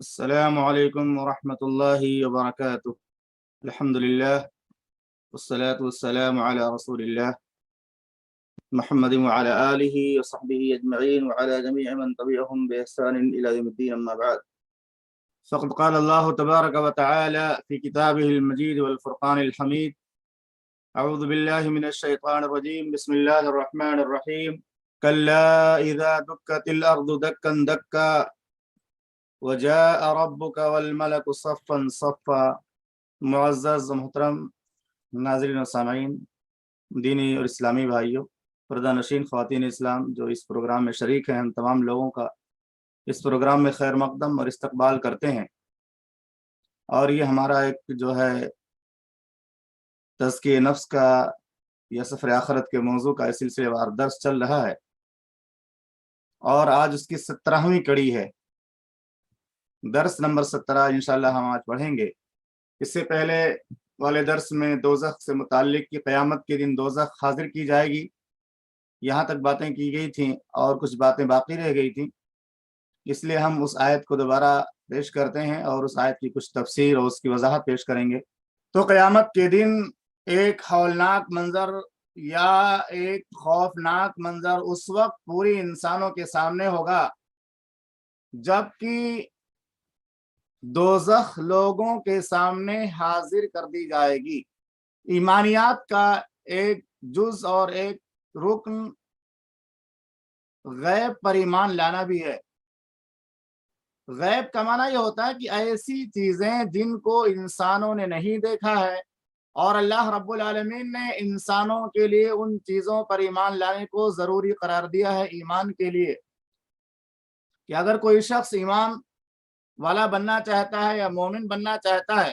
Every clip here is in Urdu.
السلام علیکم ورحمۃ اللہ وبرکاتہ۔ الحمد للہ والصلاة والسلام علی رسول اللہ محمد وعلى آلہ وصحبہ اجمعین وعلى جميع من تبعهم بإحسان إلى يوم الدین، اما بعد فقد قال اللہ تبارک وتعالی فی کتابہ المجید والفرقان الحمید۔ اعوذ باللہ من الشیطان الرجیم، بسم اللہ الرحمن الرحیم۔ کلا اذا دکت الارض دکا دکا وجاء ربک والملک صفا صفا۔ معزز و محترم ناظرین و سامعین، دینی اور اسلامی بھائیوں، پردہ نشین خواتین اسلام جو اس پروگرام میں شریک ہیں، ہم تمام لوگوں کا اس پروگرام میں خیر مقدم اور استقبال کرتے ہیں۔ اور یہ ہمارا ایک جو ہے تزکیہ نفس کا یا سفر آخرت کے موضوع کا سلسلے وار درس چل رہا ہے، اور آج اس کی 17ویں کڑی ہے۔ درس نمبر 17 انشاءاللہ ہم آج پڑھیں گے۔ اس سے پہلے والے درس میں دوزخ سے متعلق کی قیامت کے دن دوزخ حاضر کی جائے گی، یہاں تک باتیں کی گئی تھیں اور کچھ باتیں باقی رہ گئی تھیں، اس لیے ہم اس آیت کو دوبارہ پیش کرتے ہیں اور اس آیت کی کچھ تفسیر اور اس کی وضاحت پیش کریں گے۔ تو قیامت کے دن ایک ہولناک منظر یا ایک خوفناک منظر اس وقت پوری انسانوں کے سامنے ہوگا جبکہ دوزخ لوگوں کے سامنے حاضر کر دی جائے گی۔ ایمانیات کا ایک جز اور ایک رکن غیب پر ایمان لانا بھی ہے۔ غیب کا معنی یہ ہوتا ہے کہ ایسی چیزیں جن کو انسانوں نے نہیں دیکھا ہے، اور اللہ رب العالمین نے انسانوں کے لیے ان چیزوں پر ایمان لانے کو ضروری قرار دیا ہے ایمان کے لیے، کہ اگر کوئی شخص ایمان والا بننا چاہتا ہے یا مومن بننا چاہتا ہے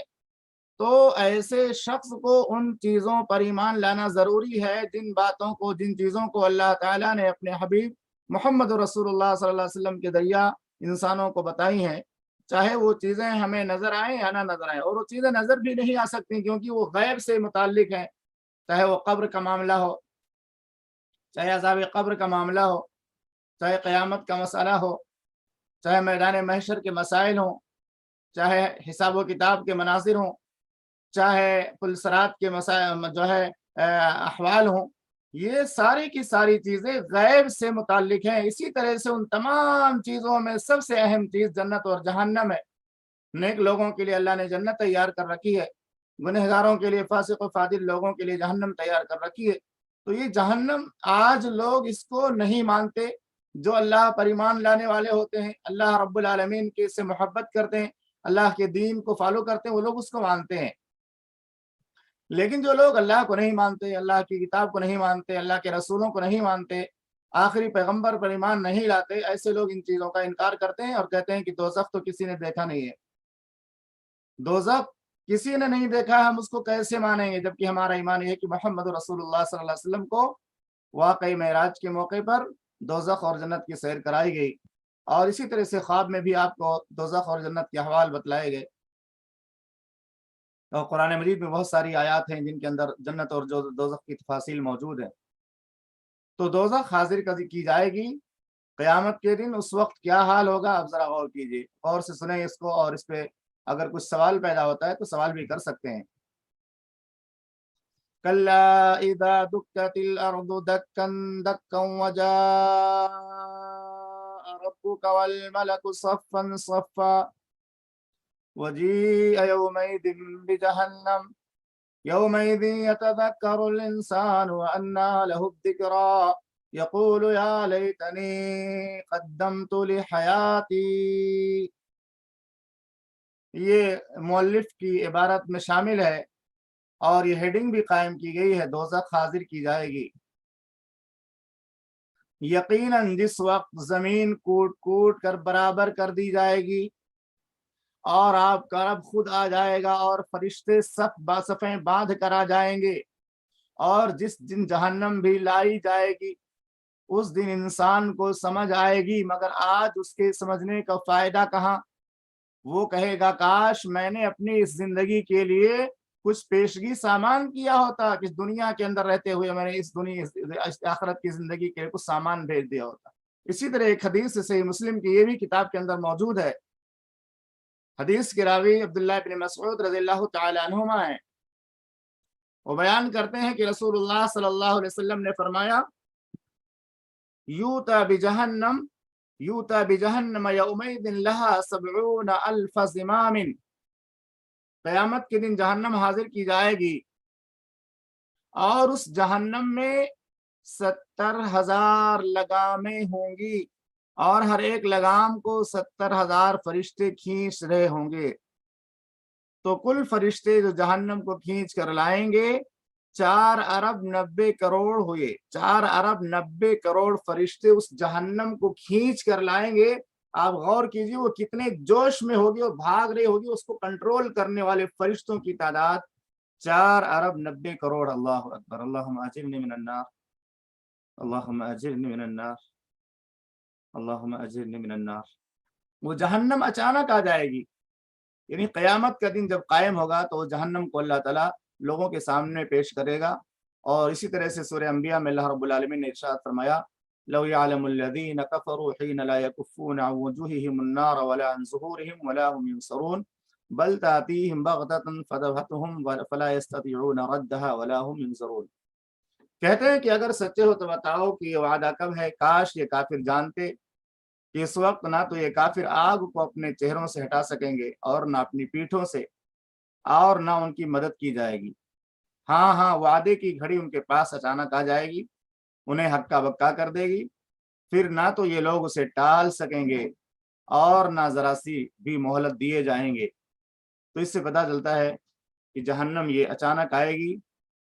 تو ایسے شخص کو ان چیزوں پر ایمان لانا ضروری ہے جن باتوں کو، جن چیزوں کو اللہ تعالیٰ نے اپنے حبیب محمد رسول اللہ صلی اللہ علیہ وسلم کے ذریعہ انسانوں کو بتائی ہیں، چاہے وہ چیزیں ہمیں نظر آئیں یا نہ نظر آئیں۔ اور وہ چیزیں نظر بھی نہیں آ سکتی کیونکہ وہ غیب سے متعلق ہیں، چاہے وہ قبر کا معاملہ ہو، چاہے عذاب قبر کا معاملہ ہو، چاہے قیامت کا مسئلہ ہو، چاہے میدان محشر کے مسائل ہوں، چاہے حساب و کتاب کے مناظر ہوں، چاہے پلسرات کے مسائل جو ہے احوال ہوں، یہ ساری کی ساری چیزیں غیب سے متعلق ہیں۔ اسی طرح سے ان تمام چیزوں میں سب سے اہم چیز جنت اور جہنم ہے۔ نیک لوگوں کے لیے اللہ نے جنت تیار کر رکھی ہے، گنہگاروں کے لیے، فاسق و فاجر لوگوں کے لیے جہنم تیار کر رکھی ہے۔ تو یہ جہنم آج لوگ اس کو نہیں مانتے، جو اللہ پر ایمان لانے والے ہوتے ہیں، اللہ رب العالمین کے سے محبت کرتے ہیں، اللہ کے دین کو فالو کرتے ہیں، وہ لوگ اس کو مانتے ہیں۔ لیکن جو لوگ اللہ کو نہیں مانتے، اللہ کی کتاب کو نہیں مانتے، اللہ کے رسولوں کو نہیں مانتے، آخری پیغمبر پر ایمان نہیں لاتے، ایسے لوگ ان چیزوں کا انکار کرتے ہیں اور کہتے ہیں کہ دوزخ تو کسی نے دیکھا نہیں ہے، دوزخ کسی نے نہیں دیکھا، ہم اس کو کیسے مانیں گے؟ جبکہ ہمارا ایمان یہ ہے کہ محمد رسول اللہ صلی اللہ علیہ وسلم کو واقعی معراج کے موقع پر دوزخ اور جنت کی سیر کرائی گئی، اور اسی طرح سے خواب میں بھی آپ کو دوزخ اور جنت کے احوال بتلائے گئے۔ اور قرآن مجید میں بہت ساری آیات ہیں جن کے اندر جنت اور دوزخ کی تفاصیل موجود ہیں۔ تو دوزخ حاضر کی جائے گی قیامت کے دن، اس وقت کیا حال ہوگا آپ ذرا غور کیجیے، غور سے سنیں اس کو، اور اس پہ اگر کچھ سوال پیدا ہوتا ہے تو سوال بھی کر سکتے ہیں۔ کلا اذا دکت الارض دکا دکا وجاء ربک والملک صفا صفا وجيء يومئذ بجهنم يومئذ يتذكر الإنسان وأنى له الذكرى يقول يا ليتني قدمت لحياتي۔ یہ مؤلف کی عبارت میں شامل ہے، اور یہ ہیڈنگ بھی قائم کی گئی ہے، دوزخ حاضر کی جائے گی۔ یقیناً جس وقت زمین کوٹ کوٹ کر برابر کر دی جائے گی اور آپ کا رب خود آ جائے گا اور فرشتے صفیں باندھ کر آ جائیں گے، اور جس دن جہنم بھی لائی جائے گی اس دن انسان کو سمجھ آئے گی، مگر آج اس کے سمجھنے کا فائدہ کہاں؟ وہ کہے گا کاش میں نے اپنی اس زندگی کے لیے کچھ پیشگی سامان کیا ہوتا، کہ دنیا کے اندر رہتے ہوئے میں نے اس آخرت کی زندگی کے لیے کچھ سامان بھیج دیا ہوتا۔ اسی طرح ایک حدیث صحیح مسلم کی یہ بھی کتاب کے اندر موجود ہے حدیث کے راوی عبداللہ بن مسعود رضی اللہ تعالی عنہما ہیں، وہ بیان کرتے ہیں کہ رسول اللہ صلی اللہ علیہ وسلم نے فرمایا یوتا بجہنم یوتا بجہنم یومئذ لہا 70,000 زمام، قیامت کے دن جہنم حاضر کی جائے گی اور اس جہنم میں 70,000 لگامیں ہوں گی اور ہر ایک لگام کو 70,000 فرشتے کھینچ رہے ہوں گے۔ تو کل فرشتے جو جہنم کو کھینچ کر لائیں گے 4 ارب 90 کروڑ ہوئے، 4 ارب 90 کروڑ فرشتے اس جہنم کو کھینچ کر لائیں گے۔ آپ غور کیجیے وہ کتنے جوش میں ہوگی، وہ بھاگ رہی ہوگی، اس کو کنٹرول کرنے والے فرشتوں کی تعداد 4 ارب 90 کروڑ۔ اللہ اکبر، اللہم اجرنی من النار، اللہم اجرنی من النار، اللہم اجرنی من النار۔ وہ جہنم اچانک آ جائے گی، یعنی قیامت کا دن جب قائم ہوگا تو جہنم کو اللہ تعالیٰ لوگوں کے سامنے پیش کرے گا۔ اور اسی طرح سے سورہ انبیاء میں اللہ رب العالمین نے ارشاد فرمایا لو يعلم الذين كفروا حين لا يكفون عن وجوههم النار ولا عن ظهورهم ولا هم ينصرون بل تأتيهم بغتة فتبهتهم فلا يستطيعون ردها ولا هم ينظرون۔ کہتے ہیں کہ اگر سچے ہو تو بتاؤ کہ یہ وعدہ کب ہے، کاش یہ کافر جانتے کہ اس وقت نہ تو یہ کافر آگ کو اپنے چہروں سے ہٹا سکیں گے اور نہ اپنی پیٹھوں سے، اور نہ ان کی مدد کی جائے گی۔ ہاں ہاں، وعدے کی گھڑی ان کے پاس اچانک آ جائے گی، انہیں ہکا بکا کر دے گی، پھر نہ تو یہ لوگ اسے ٹال سکیں گے اور نہ ذرا سی بھی مہلت دیے جائیں گے۔ تو اس سے پتہ چلتا ہے کہ جہنم یہ اچانک آئے گی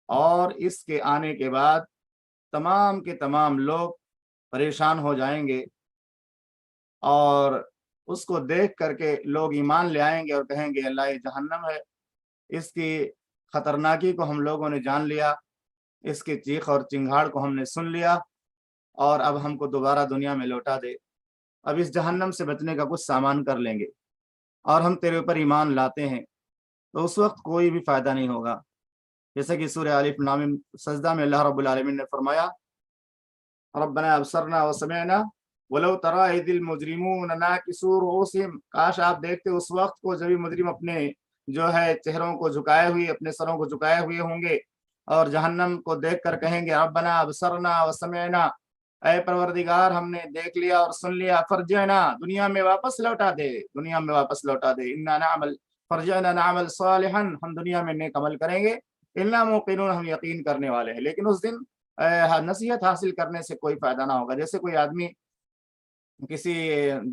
اور اس کے آنے کے بعد تمام کے تمام لوگ پریشان ہو جائیں گے اور اس کو دیکھ کر کے لوگ ایمان لے آئیں گے اور کہیں گے اللہ یہ جہنم ہے، اس کی خطرناکی کو ہم لوگوں نے جان لیا، اس کے چیخ اور چنگھاڑ کو ہم نے سن لیا، اور اب ہم کو دوبارہ دنیا میں لوٹا دے، اب اس جہنم سے بچنے کا کچھ سامان کر لیں گے اور ہم تیرے اوپر ایمان لاتے ہیں۔ تو اس وقت کوئی بھی فائدہ نہیں ہوگا، جیسا کہ سورہ الف لام سجدہ میں اللہ رب العالمین نے فرمایا ربنا ابصرنا وسمعنا ولو تری اذ المجرمون ناکسوا رؤوسہم، کاش آپ دیکھتے اس وقت کو جب مجرم اپنے جو ہے چہروں کو جھکائے ہوئے، اپنے سروں کو جھکائے ہوئے ہوں گے اور جہنم کو دیکھ کر کہیں گے ربنا ابصرنا وسمعنا، اے پروردگار ہم نے دیکھ لیا اور سن لیا، فرجعنا، دنیا میں واپس لوٹا دے، دنیا میں واپس لوٹا دے، انا نعمل فرجعنا نعمل صالحا، ہم دنیا میں نیک عمل کریں گے، انا موقنون، ہم یقین کرنے والے ہیں۔ لیکن اس دن نصیحت حاصل کرنے سے کوئی فائدہ نہ ہوگا۔ جیسے کوئی آدمی کسی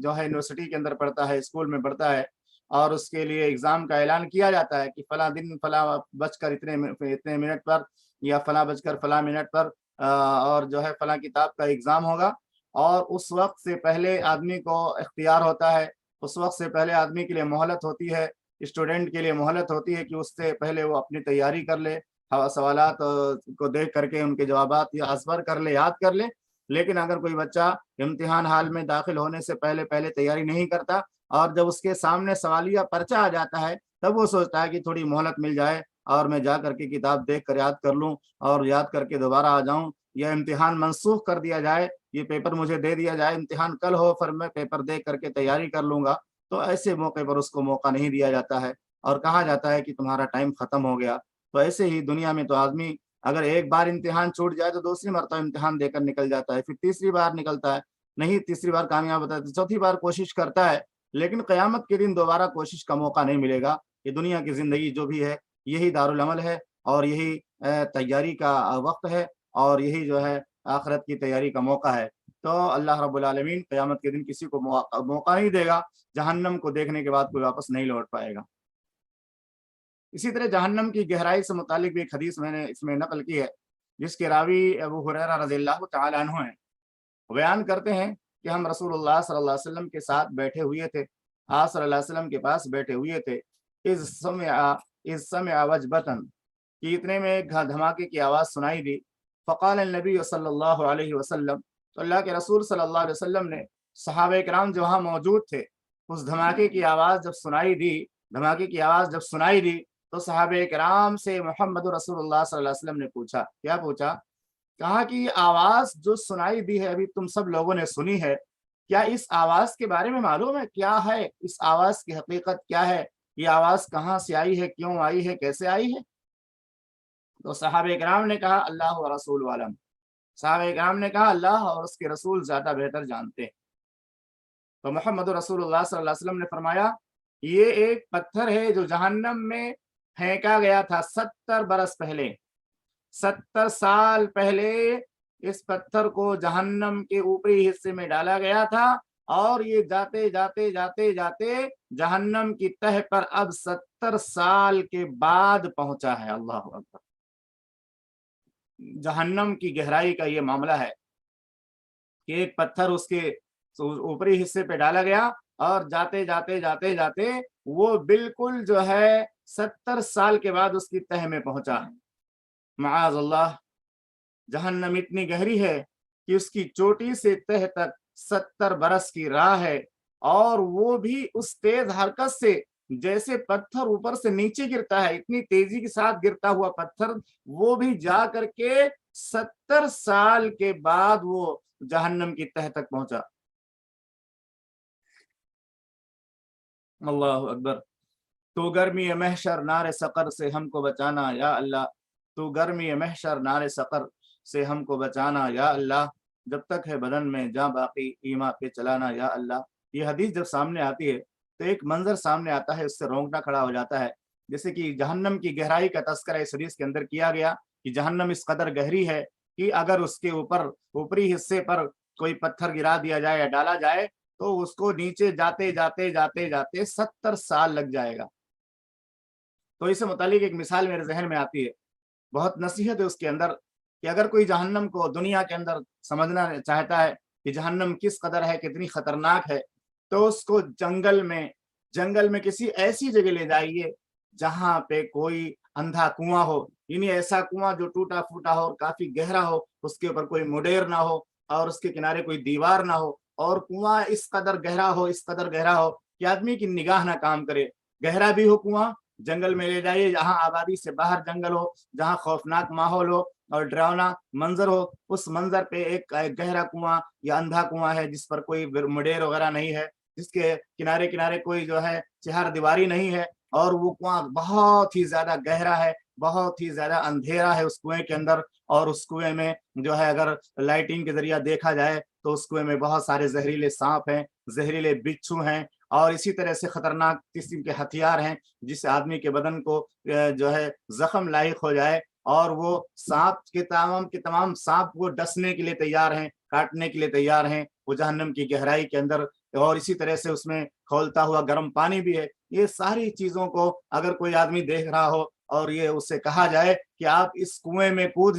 جو ہے یونیورسٹی کے اندر پڑھتا ہے، اسکول میں پڑھتا ہے، اور اس کے لیے ایگزام کا اعلان کیا جاتا ہے کہ فلاں دن فلاں بج کر اتنے منٹ پر یا فلاں بج کر فلاں منٹ پر اور جو ہے فلاں کتاب کا ایگزام ہوگا، اور اس وقت سے پہلے آدمی کو اختیار ہوتا ہے، اس وقت سے پہلے آدمی کے لیے مہلت ہوتی ہے، اسٹوڈنٹ کے لیے مہلت ہوتی ہے کہ اس سے پہلے وہ اپنی تیاری کر لے، سوالات کو دیکھ کر کے ان کے جوابات یا ازبر کر لے، یاد کر لے۔ لیکن اگر کوئی بچہ امتحان حال میں داخل ہونے سے پہلے تیاری نہیں کرتا اور جب اس کے سامنے سوالیہ پرچہ آ جاتا ہے تب وہ سوچتا ہے کہ تھوڑی مہلت مل جائے اور میں جا کر کے کتاب دیکھ کر یاد کر لوں اور یاد کر کے دوبارہ آ جاؤں، یا امتحان منسوخ کر دیا جائے، یہ پیپر مجھے دے دیا جائے، امتحان کل ہو پھر میں پیپر دیکھ کر کے تیاری کر لوں گا۔ تو ایسے موقع پر اس کو موقع نہیں دیا جاتا ہے اور کہا جاتا ہے کہ تمہارا ٹائم ختم ہو گیا۔ تو ایسے ہی دنیا میں تو آدمی اگر ایک بار امتحان چھوٹ جائے تو دوسری مرتبہ امتحان دے کر نکل جاتا ہے، پھر تیسری بار نکلتا ہے، نہیں تیسری بار کامیاب ہوتا ہے تو چوتھی بار کوشش کرتا ہے، لیکن قیامت کے دن دوبارہ کوشش کا موقع نہیں ملے گا۔ یہ دنیا کی زندگی جو بھی ہے یہی دارالعمل ہے اور یہی تیاری کا وقت ہے اور یہی جو ہے آخرت کی تیاری کا موقع ہے۔ تو اللہ رب العالمین قیامت کے دن کسی کو موقع نہیں دے گا، جہنم کو دیکھنے کے بعد کوئی واپس نہیں لوٹ پائے گا۔ اسی طرح جہنم کی گہرائی سے متعلق بھی ایک حدیث میں نے اس میں نقل کی ہے، جس کے راوی ابو ہریرہ رضی اللہ تعالی عنہ ہیں۔ بیان کرتے ہیں کہ ہم رسول اللہ صلی اللہ علیہ وسلم کے ساتھ بیٹھے ہوئے تھے، آپ صلی اللہ علیہ وسلم کے پاس بیٹھے ہوئے تھے، اذ سمع وجبتن، کہ اتنے میں ایک دھماکے کی آواز سنائی دی، فقال النبی صلی اللہ علیہ وسلم، تو اللہ کے رسول صلی اللہ علیہ وسلم نے صحابہ کرام جو وہاں موجود تھے، اس دھماکے کی آواز جب سنائی دی تو صحابہ کرام سے محمد رسول اللہ صلی اللہ علیہ وسلم نے پوچھا، کیا پوچھا؟ کہا کہ یہ آواز جو سنائی دی ہے ابھی تم سب لوگوں نے سنی ہے، کیا اس آواز کے بارے میں معلوم ہے کیا ہے اس آواز کی حقیقت کیا ہے؟ یہ آواز کہاں سے آئی ہے، کیوں آئی ہے، کیسے آئی ہے؟ تو صحابہ کرام نے کہا اللہ و رسول عالم، صحابہ کرام نے کہا اللہ اور اس کے رسول زیادہ بہتر جانتے ہیں۔ تو محمد رسول اللہ صلی اللہ علیہ وسلم نے فرمایا یہ ایک پتھر ہے جو جہنم میں پھینکا گیا تھا 70 برس پہلے، 70 سال پہلے اس پتھر کو جہنم کے اوپری حصے میں ڈالا گیا تھا، اور یہ جاتے جاتے جاتے جاتے جہنم کی تہ پر اب 70 سال کے بعد پہنچا ہے۔ اللہ اکبر! جہنم کی گہرائی کا یہ معاملہ ہے کہ ایک پتھر اس کے اوپری حصے پہ ڈالا گیا اور جاتے جاتے جاتے جاتے وہ بالکل جو ہے 70 سال کے بعد اس کی تہ میں پہنچا ہے۔ معاذ اللہ، جہنم اتنی گہری ہے کہ اس کی چوٹی سے تہ تک 70 برس کی راہ ہے، اور وہ بھی اس تیز حرکت سے جیسے پتھر اوپر سے نیچے گرتا ہے، اتنی تیزی کے ساتھ گرتا ہوا پتھر وہ بھی جا کر کے 70 سال کے بعد وہ جہنم کی تہ تک پہنچا۔ اللہ اکبر! تو گرمی محشر نار سقر سے ہم کو بچانا یا اللہ، تو گرمی محشر نار سقر سے ہم کو بچانا یا اللہ، جب تک ہے بدن میں جاں باقی ایمان پہ چلانا یا اللہ۔ یہ حدیث جب سامنے آتی ہے تو ایک منظر سامنے آتا ہے، اس سے رونگٹا کھڑا ہو جاتا ہے، جیسے کہ جہنم کی گہرائی کا تذکرہ اس حدیث کے اندر کیا گیا کہ جہنم اس قدر گہری ہے کہ اگر اس کے اوپر اوپری حصے پر کوئی پتھر گرا دیا جائے یا ڈالا جائے تو اس کو نیچے جاتے جاتے جاتے جاتے 70 سال لگ جائے گا۔ تو اس سے متعلق ایک مثال میرے ذہن میں آتی ہے، بہت نصیحت ہے اس کے اندر، کہ اگر کوئی جہنم کو دنیا کے اندر سمجھنا چاہتا ہے کہ جہنم کس قدر ہے، کتنی خطرناک ہے، تو اس کو جنگل میں کسی ایسی جگہ لے جائیے جہاں پہ کوئی اندھا کنواں ہو، یعنی ایسا کنواں جو ٹوٹا پھوٹا ہو اور کافی گہرا ہو، اس کے اوپر کوئی مڈیر نہ ہو اور اس کے کنارے کوئی دیوار نہ ہو، اور کنواں اس قدر گہرا ہو کہ آدمی کی نگاہ نہ کام کرے، گہرا بھی ہو کنواں، جنگل میں لے جائیے جہاں آبادی سے باہر جنگل ہو، جہاں خوفناک ماحول ہو اور ڈراؤنا منظر ہو، اس منظر پہ ایک گہرا کنواں یا اندھا کنواں ہے جس پر کوئی مڈیر وغیرہ نہیں ہے، جس کے کنارے کنارے کوئی جو ہے چہار دیواری نہیں ہے، اور وہ کنواں بہت ہی زیادہ گہرا ہے، بہت ہی زیادہ اندھیرا ہے اس کنویں کے اندر، اور اس کنویں میں جو ہے اگر لائٹنگ کے ذریعہ دیکھا جائے تو اس کنویں میں بہت سارے زہریلے سانپ ہیں، زہریلے بچھو ہیں، اور اسی طرح سے خطرناک قسم کے ہتھیار ہیں جس سے آدمی کے بدن کو جو ہے زخم لاحق ہو جائے، اور وہ سانپ کے تمام سانپ کو ڈسنے کے لیے تیار ہیں، کاٹنے کے لیے تیار ہیں وہ جہنم کی گہرائی کے اندر، اور اسی طرح سے اس میں کھولتا ہوا گرم پانی بھی ہے۔ یہ ساری چیزوں کو اگر کوئی آدمی دیکھ رہا ہو اور یہ اس سے کہا جائے کہ آپ اس کنویں میں کود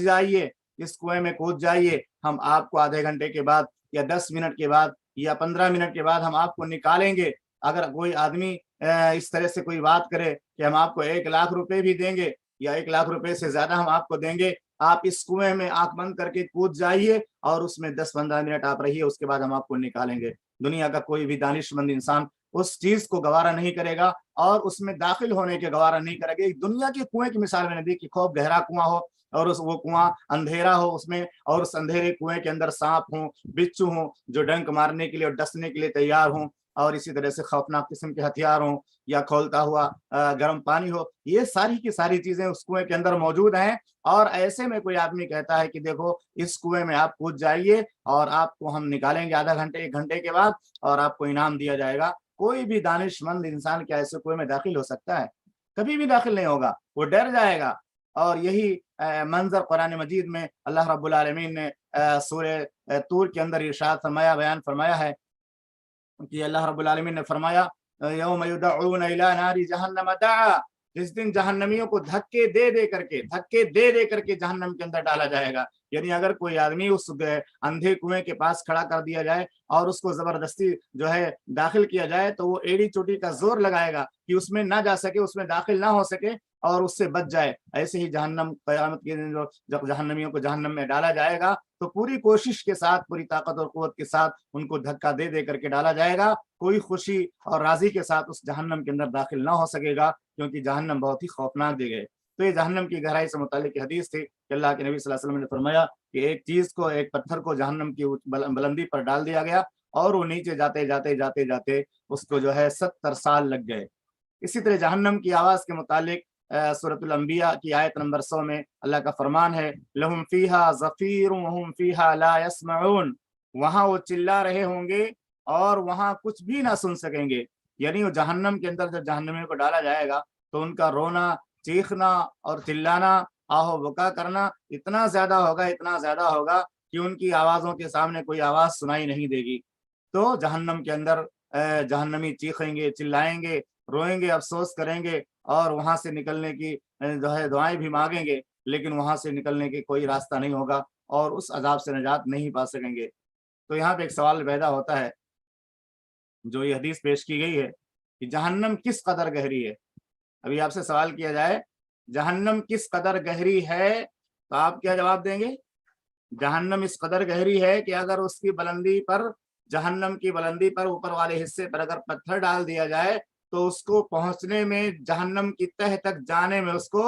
جائیے، ہم آپ کو آدھے گھنٹے کے بعد یا 10 منٹ کے بعد یا 15 منٹ کے بعد ہم آپ کو نکالیں گے، اگر کوئی آدمی اس طرح سے کوئی بات کرے کہ ہم آپ کو 1 لاکھ روپے بھی دیں گے یا 1 لاکھ روپے سے زیادہ ہم آپ کو دیں گے، آپ اس کنویں میں آنکھ بند کر کے کود جائیے اور اس میں 10-15 منٹ آپ رہیے، اس کے بعد ہم آپ کو نکالیں گے۔ دنیا کا کوئی بھی دانش مند انسان اس چیز کو گوارا نہیں کرے گا اور اس میں داخل ہونے کے گوارا نہیں کرے گا۔ دنیا کے کنویں کی مثال میں نے دی کہ خوب گہرا کنواں ہو اور وہ کنواں اندھیرا ہو اس میں، اور اس اندھیرے کنویں کے اندر سانپ ہوں، بچھو ہوں جو ڈنک مارنے کے لیے اور ڈسنے کے لیے تیار ہوں، اور اسی طرح سے خوفناک قسم کے ہتھیار ہوں یا کھولتا ہوا گرم پانی ہو، یہ ساری کی ساری چیزیں اس کنویں کے اندر موجود ہیں۔ اور ایسے میں کوئی آدمی کہتا ہے کہ دیکھو اس کنویں میں آپ کود جائیے اور آپ کو ہم نکالیں گے آدھا گھنٹے 1 گھنٹے کے بعد اور آپ کو انعام دیا جائے گا، کوئی بھی دانش مند انسان کیا ایسے کنویں میں داخل ہو سکتا ہے؟ کبھی بھی داخل نہیں ہوگا، وہ ڈر جائے گا۔ اور یہی منظر قرآن مجید میں اللہ رب العالمین نے سورہ طور کے اندر ارشاد فرمایا، بیان فرمایا ہے کہ اللہ رب العالمین نے فرمایا یوم یدعون الی نار جہنم دعا، جس دن جہنمیوں کو دھکے دے کر کے جہنم کے اندر ڈالا جائے گا۔ یعنی اگر کوئی آدمی اس اندھے کنویں کے پاس کھڑا کر دیا جائے اور اس کو زبردستی جو ہے داخل کیا جائے تو وہ ایڑی چوٹی کا زور لگائے گا کہ اس میں نہ جا سکے، اس میں داخل نہ ہو سکے اور اس سے بچ جائے۔ ایسے ہی جہنم قیامت کے دن جب جہنمیوں کو جہنم میں ڈالا جائے گا تو پوری کوشش کے ساتھ، پوری طاقت اور قوت کے ساتھ ان کو دھکا دے کر کے ڈالا جائے گا، کوئی خوشی اور راضی کے ساتھ اس جہنم کے اندر داخل نہ ہو سکے گا، کیونکہ جہنم بہت ہی خوفناک دی گئی۔ تو یہ جہنم کی گہرائی سے متعلق حدیث تھی کہ اللہ کے نبی صلی اللہ علیہ وسلم نے فرمایا کہ ایک چیز کو، ایک پتھر کو جہنم کی بلندی پر ڈال دیا گیا اور وہ نیچے جاتے جاتے جاتے جاتے اس کو جو ہے 70 سال لگ گئے۔ اسی طرح جہنم کی آواز کے متعلق سورۃ الانبیاء کی آیت نمبر 100 میں اللہ کا فرمان ہے لہم فیہا زفیر وہم فیہا لا یسمعون، وہاں وہ چلا رہے ہوں گے اور وہاں کچھ بھی نہ سن سکیں گے۔ یعنی وہ جہنم کے اندر جب جہنمیوں کو ڈالا جائے گا تو ان کا رونا، چیخنا اور چلانا، آہو بکا کرنا اتنا زیادہ ہوگا کہ ان کی آوازوں کے سامنے کوئی آواز سنائی نہیں دے گی۔ تو جہنم کے اندر جہنمی چیخیں گے، چلائیں گے، روئیں گے، افسوس کریں گے اور وہاں سے نکلنے کی جو ہے دعائیں بھی مانگیں گے، لیکن وہاں سے نکلنے کی کوئی راستہ نہیں ہوگا اور اس عذاب سے نجات نہیں پا سکیں گے۔ تو یہاں پہ ایک سوال پیدا ہوتا ہے، جو یہ حدیث پیش کی گئی ہے کہ جہنم کس قدر گہری ہے۔ ابھی آپ سے سوال کیا جائے جہنم کس قدر گہری ہے تو آپ کیا جواب دیں گے؟ جہنم اس قدر گہری ہے کہ اگر اس کی بلندی پر، جہنم کی بلندی پر، اوپر والے حصے پر اگر پتھر ڈال دیا جائے تو اس کو پہنچنے میں، جہنم کی تہ تک جانے میں اس کو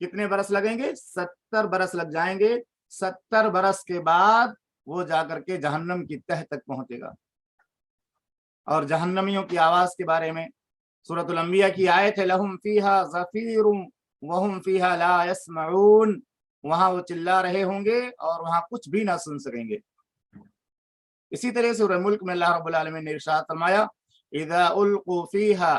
کتنے برس لگیں گے؟ 70 برس لگ جائیں گے۔ 70 برس کے بعد وہ جا کر کے جہنم کی تہ تک پہنچے گا۔ اور جہنمیوں کی آواز کے بارے میں سورۃ الانبیاء کی آیت ہے لہم فیہا زفیر وہم فیہا لا یسمعون، وہاں وہ چلا رہے ہوں گے اور وہاں کچھ بھی نہ سن سکیں گے۔ اسی طرح سورہ ملک میں اللہ رب العالمین نے ارشاد فرمایا اذا القوا فیہا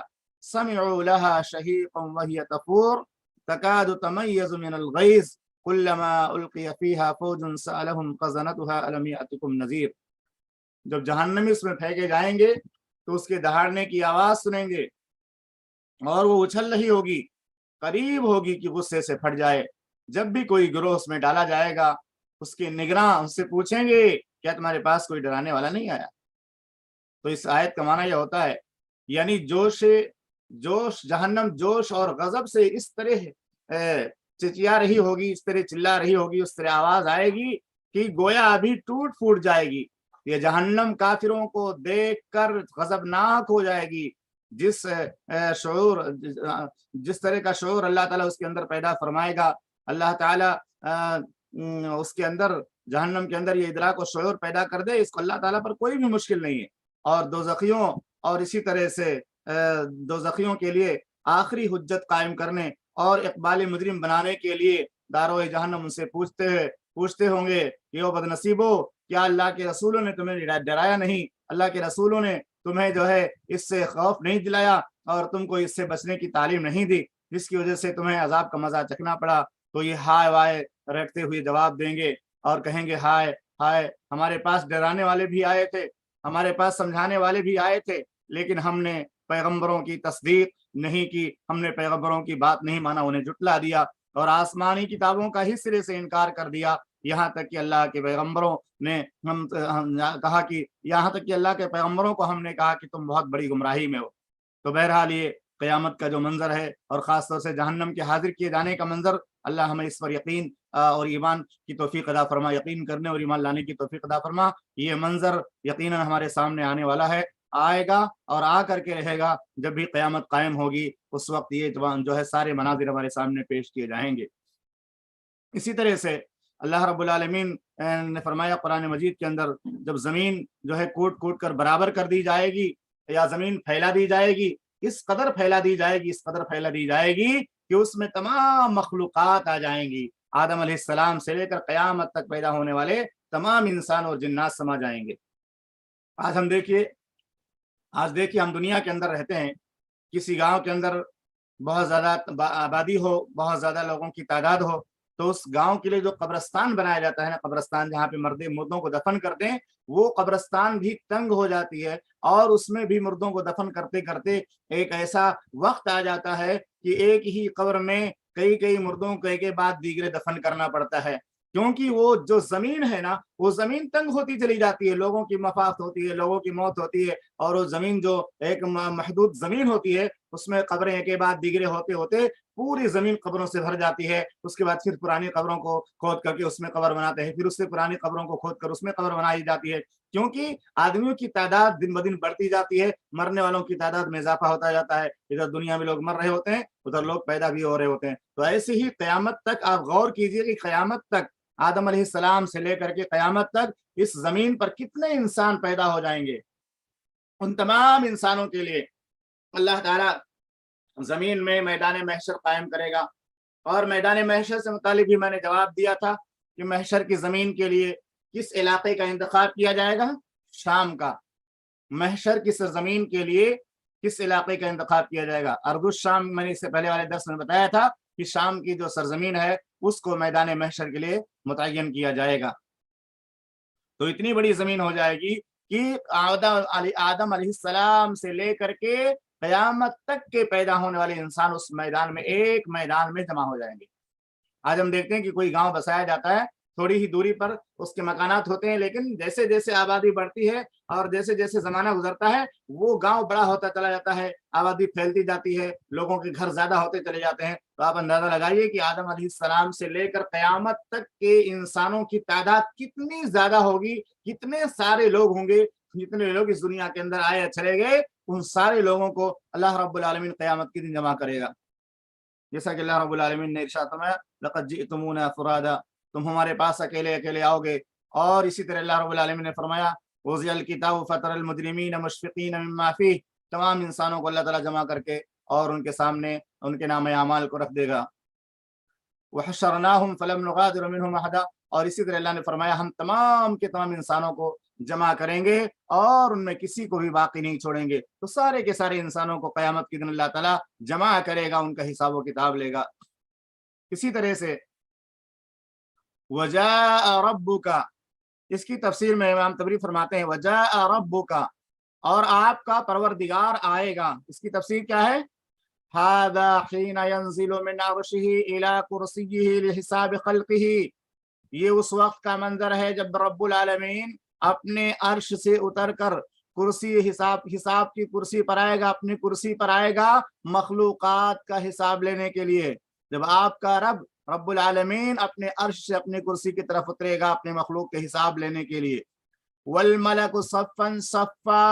سمعوا لها شہیقا وہی تفور تکاد تمیز من الغیظ کلما القی فیہا فوج سألہم خزنتها الم یأتکم نذیر۔ جب جہنمی اس میں پھینکے جائیں گے تو اس کے دہاڑنے کی آواز سنیں گے اور وہ اچھل رہی ہوگی، قریب ہوگی کہ غصے سے پھٹ جائے۔ جب بھی کوئی گروہ اس میں ڈالا جائے گا اس کے نگراں اس سے پوچھیں گے کیا تمہارے پاس کوئی ڈرانے والا نہیں آیا؟ تو اس آیت کا معنی یہ ہوتا ہے یعنی جوش جہنم جوش اور غضب سے اس طرح چچیا رہی ہوگی، اس طرح چلا رہی ہوگی، اس طرح آواز آئے گی کہ گویا ابھی ٹوٹ پھوٹ جائے گی۔ یہ جہنم کافروں کو دیکھ کر غضبناک ہو جائے گی۔ جس طرح کا شعور اللہ تعالیٰ اس کے اندر پیدا فرمائے گا، اللہ تعالیٰ اس کے اندر، جہنم کے اندر یہ ادراک و شعور پیدا کر دے، اس کو اللہ تعالیٰ پر کوئی بھی مشکل نہیں ہے۔ اور دوزخیوں اور اسی طرح سے دوزخیوں کے لیے آخری حجت قائم کرنے اور اقبال مجرم بنانے کے لیے دارو جہنم ان سے پوچھتے ہوں گے کہ او بدنصیبو، کیا اللہ کے رسولوں نے تمہیں ڈرایا نہیں؟ اللہ کے رسولوں نے تمہیں جو ہے اس سے خوف نہیں دلایا اور تم کو اس سے بچنے کی تعلیم نہیں دی، جس کی وجہ سے تمہیں عذاب کا مزہ چکھنا پڑا؟ تو یہ ہائے وائے رٹتے ہوئے جواب دیں گے اور کہیں گے ہائے ہائے، ہمارے پاس ڈرانے والے بھی آئے تھے، ہمارے پاس سمجھانے والے بھی آئے تھے، لیکن ہم نے پیغمبروں کی تصدیق نہیں کی، ہم نے پیغمبروں کی بات نہیں مانا، انہیں جھٹلا دیا اور آسمانی کتابوں کا ہی سرے سے انکار کر دیا۔ یہاں تک کہ اللہ کے پیغمبروں نے ہم کہا کہ یہاں تک کہ اللہ کے پیغمبروں کو ہم نے کہا کہ تم بہت بڑی گمراہی میں ہو۔ تو بہرحال یہ قیامت کا جو منظر ہے اور خاص طور سے جہنم کے حاضر کیے جانے کا منظر، اللہ ہمیں اس پر یقین اور ایمان کی توفیق عطا فرما، یقین کرنے اور ایمان لانے کی توفیق عطا فرما۔ یہ منظر یقیناً ہمارے سامنے آنے والا ہے، آئے گا اور آ کر کے رہے گا۔ جب بھی قیامت قائم ہوگی اس وقت یہ جو ہے سارے مناظر ہمارے سامنے پیش کیے جائیں گے۔ اسی طرح سے اللہ رب العالمین نے فرمایا قرآن مجید کے اندر، جب زمین جو ہے کوٹ کوٹ کر برابر کر دی جائے گی یا زمین پھیلا دی جائے گی، اس قدر پھیلا دی جائے گی، اس قدر پھیلا دی جائے گی کہ اس میں تمام مخلوقات آ جائیں گی، آدم علیہ السلام سے لے کر قیامت تک پیدا ہونے والے تمام انسان اور جنات سما جائیں گے۔ آج دیکھیے ہم دنیا کے اندر رہتے ہیں، کسی گاؤں کے اندر بہت زیادہ آبادی ہو، بہت زیادہ لوگوں کی تعداد ہو، تو اس گاؤں کے لیے جو قبرستان بنایا جاتا ہے نا، قبرستان جہاں پہ مردوں کو دفن کرتے ہیں، وہ قبرستان بھی تنگ ہو جاتی ہے اور اس میں بھی مردوں کو دفن کرتے کرتے ایک ایسا وقت آ جاتا ہے کہ ایک ہی قبر میں کئی مردوں کو ایک بعد دیگرے دفن کرنا پڑتا ہے، کیونکہ وہ جو زمین ہے نا، وہ زمین تنگ ہوتی چلی جاتی ہے، لوگوں کی مفاد ہوتی ہے، لوگوں کی موت ہوتی ہے، اور وہ زمین جو ایک محدود زمین ہوتی ہے اس میں قبریں ایک بعد دیگرے ہوتے ہوتے پوری زمین قبروں سے بھر جاتی ہے۔ اس کے بعد پھر پرانی قبروں کو کھود کر کے اس میں قبر بناتے ہیں، پھر اس سے پرانی قبروں کو کھود کر اس میں قبر بنائی جاتی ہے، کیونکہ آدمیوں کی تعداد دن بدن بڑھتی جاتی ہے، مرنے والوں کی تعداد میں اضافہ ہوتا جاتا ہے، ادھر دنیا میں لوگ مر رہے ہوتے ہیں، ادھر لوگ پیدا بھی ہو رہے ہوتے ہیں۔ تو ایسے ہی قیامت تک آپ غور کیجئے کہ قیامت تک آدم علیہ السلام سے لے کر کے قیامت تک اس زمین پر کتنے انسان پیدا ہو جائیں گے، ان تمام انسانوں کے لیے اللہ تعالیٰ زمین میں میدان محشر قائم کرے گا۔ اور میدان محشر سے متعلق بھی میں نے جواب دیا تھا کہ محشر کی زمین کے لیے کس علاقے کا انتخاب کیا جائے گا؟ شام کا۔ محشر کی سرزمین کے لیے کس علاقے کا انتخاب کیا جائے گا؟ ارض الشام، میں نے اس سے پہلے والے درس میں بتایا تھا کہ شام کی جو سرزمین ہے اس کو میدان محشر کے لیے متعین کیا جائے گا۔ تو اتنی بڑی زمین ہو جائے گی کہ آدم علیہ السلام سے لے کر کے قیامت تک کے پیدا ہونے والے انسان اس میدان میں، ایک میدان میں جمع ہو جائیں گے۔ آج ہم دیکھتے ہیں کہ کوئی گاؤں بسایا جاتا ہے، تھوڑی ہی دوری پر اس کے مکانات ہوتے ہیں، لیکن جیسے جیسے آبادی بڑھتی ہے اور جیسے جیسے زمانہ گزرتا ہے وہ گاؤں بڑا ہوتا چلا جاتا ہے، آبادی پھیلتی جاتی ہے، لوگوں کے گھر زیادہ ہوتے چلے جاتے ہیں۔ تو آپ اندازہ لگائیے کہ آدم علیہ السلام سے لے کر قیامت تک کے انسانوں کی تعداد کتنی زیادہ ہوگی، کتنے سارے لوگ ہوں گے۔ جتنے لوگ اس دنیا کے اندر آئے چلے گئے، ان سارے لوگوں کو اللہ رب العالمین قیامت کے دن جمع کرے گا، جیسا کہ اللہ رب العالمین نے ارشاد فرمایا لقد جئتمونا فرادا، تم ہمارے پاس اکیلے اکیلے آؤ گے۔ اور اسی طرح اللہ رب العالمین نے فرمایا وضع الکتاب فتر المجرمین مشفقین مما فیہ، تمام انسانوں کو اللہ تعالیٰ جمع کر کے اور ان کے سامنے ان کے نام اعمال کو رکھ دے گا۔ وحشرناہم فلم نغادر منہم احدا، اور اسی طرح اللہ نے فرمایا ہم تمام کے تمام انسانوں کو جمع کریں گے اور ان میں کسی کو بھی باقی نہیں چھوڑیں گے۔ تو سارے کے سارے انسانوں کو قیامت کے دن اللہ تعالیٰ جمع کرے گا، ان کا حساب و کتاب لے گا۔ اسی طرح سے وجاء ربک، اس کی تفسیر میں امام طبری فرماتے ہیں وجاء ربک، اور آپ کا پروردگار آئے گا۔ اس کی تفسیر کیا ہے؟ هذا حين ينزل من عرشه الى كرسيه لحساب خلقه، یہ اس وقت کا منظر ہے جب رب العالمین اپنے عرش سے اتر کر کرسی حساب کی کرسی پر آئے گا، اپنی کرسی پر آئے گا مخلوقات کا حساب لینے کے لیے۔ جب آپ کا رب العالمین اپنے عرش سے اپنی کرسی کی طرف اترے گا اپنے مخلوق کے حساب لینے کے لیے۔ والملک صفا صفا،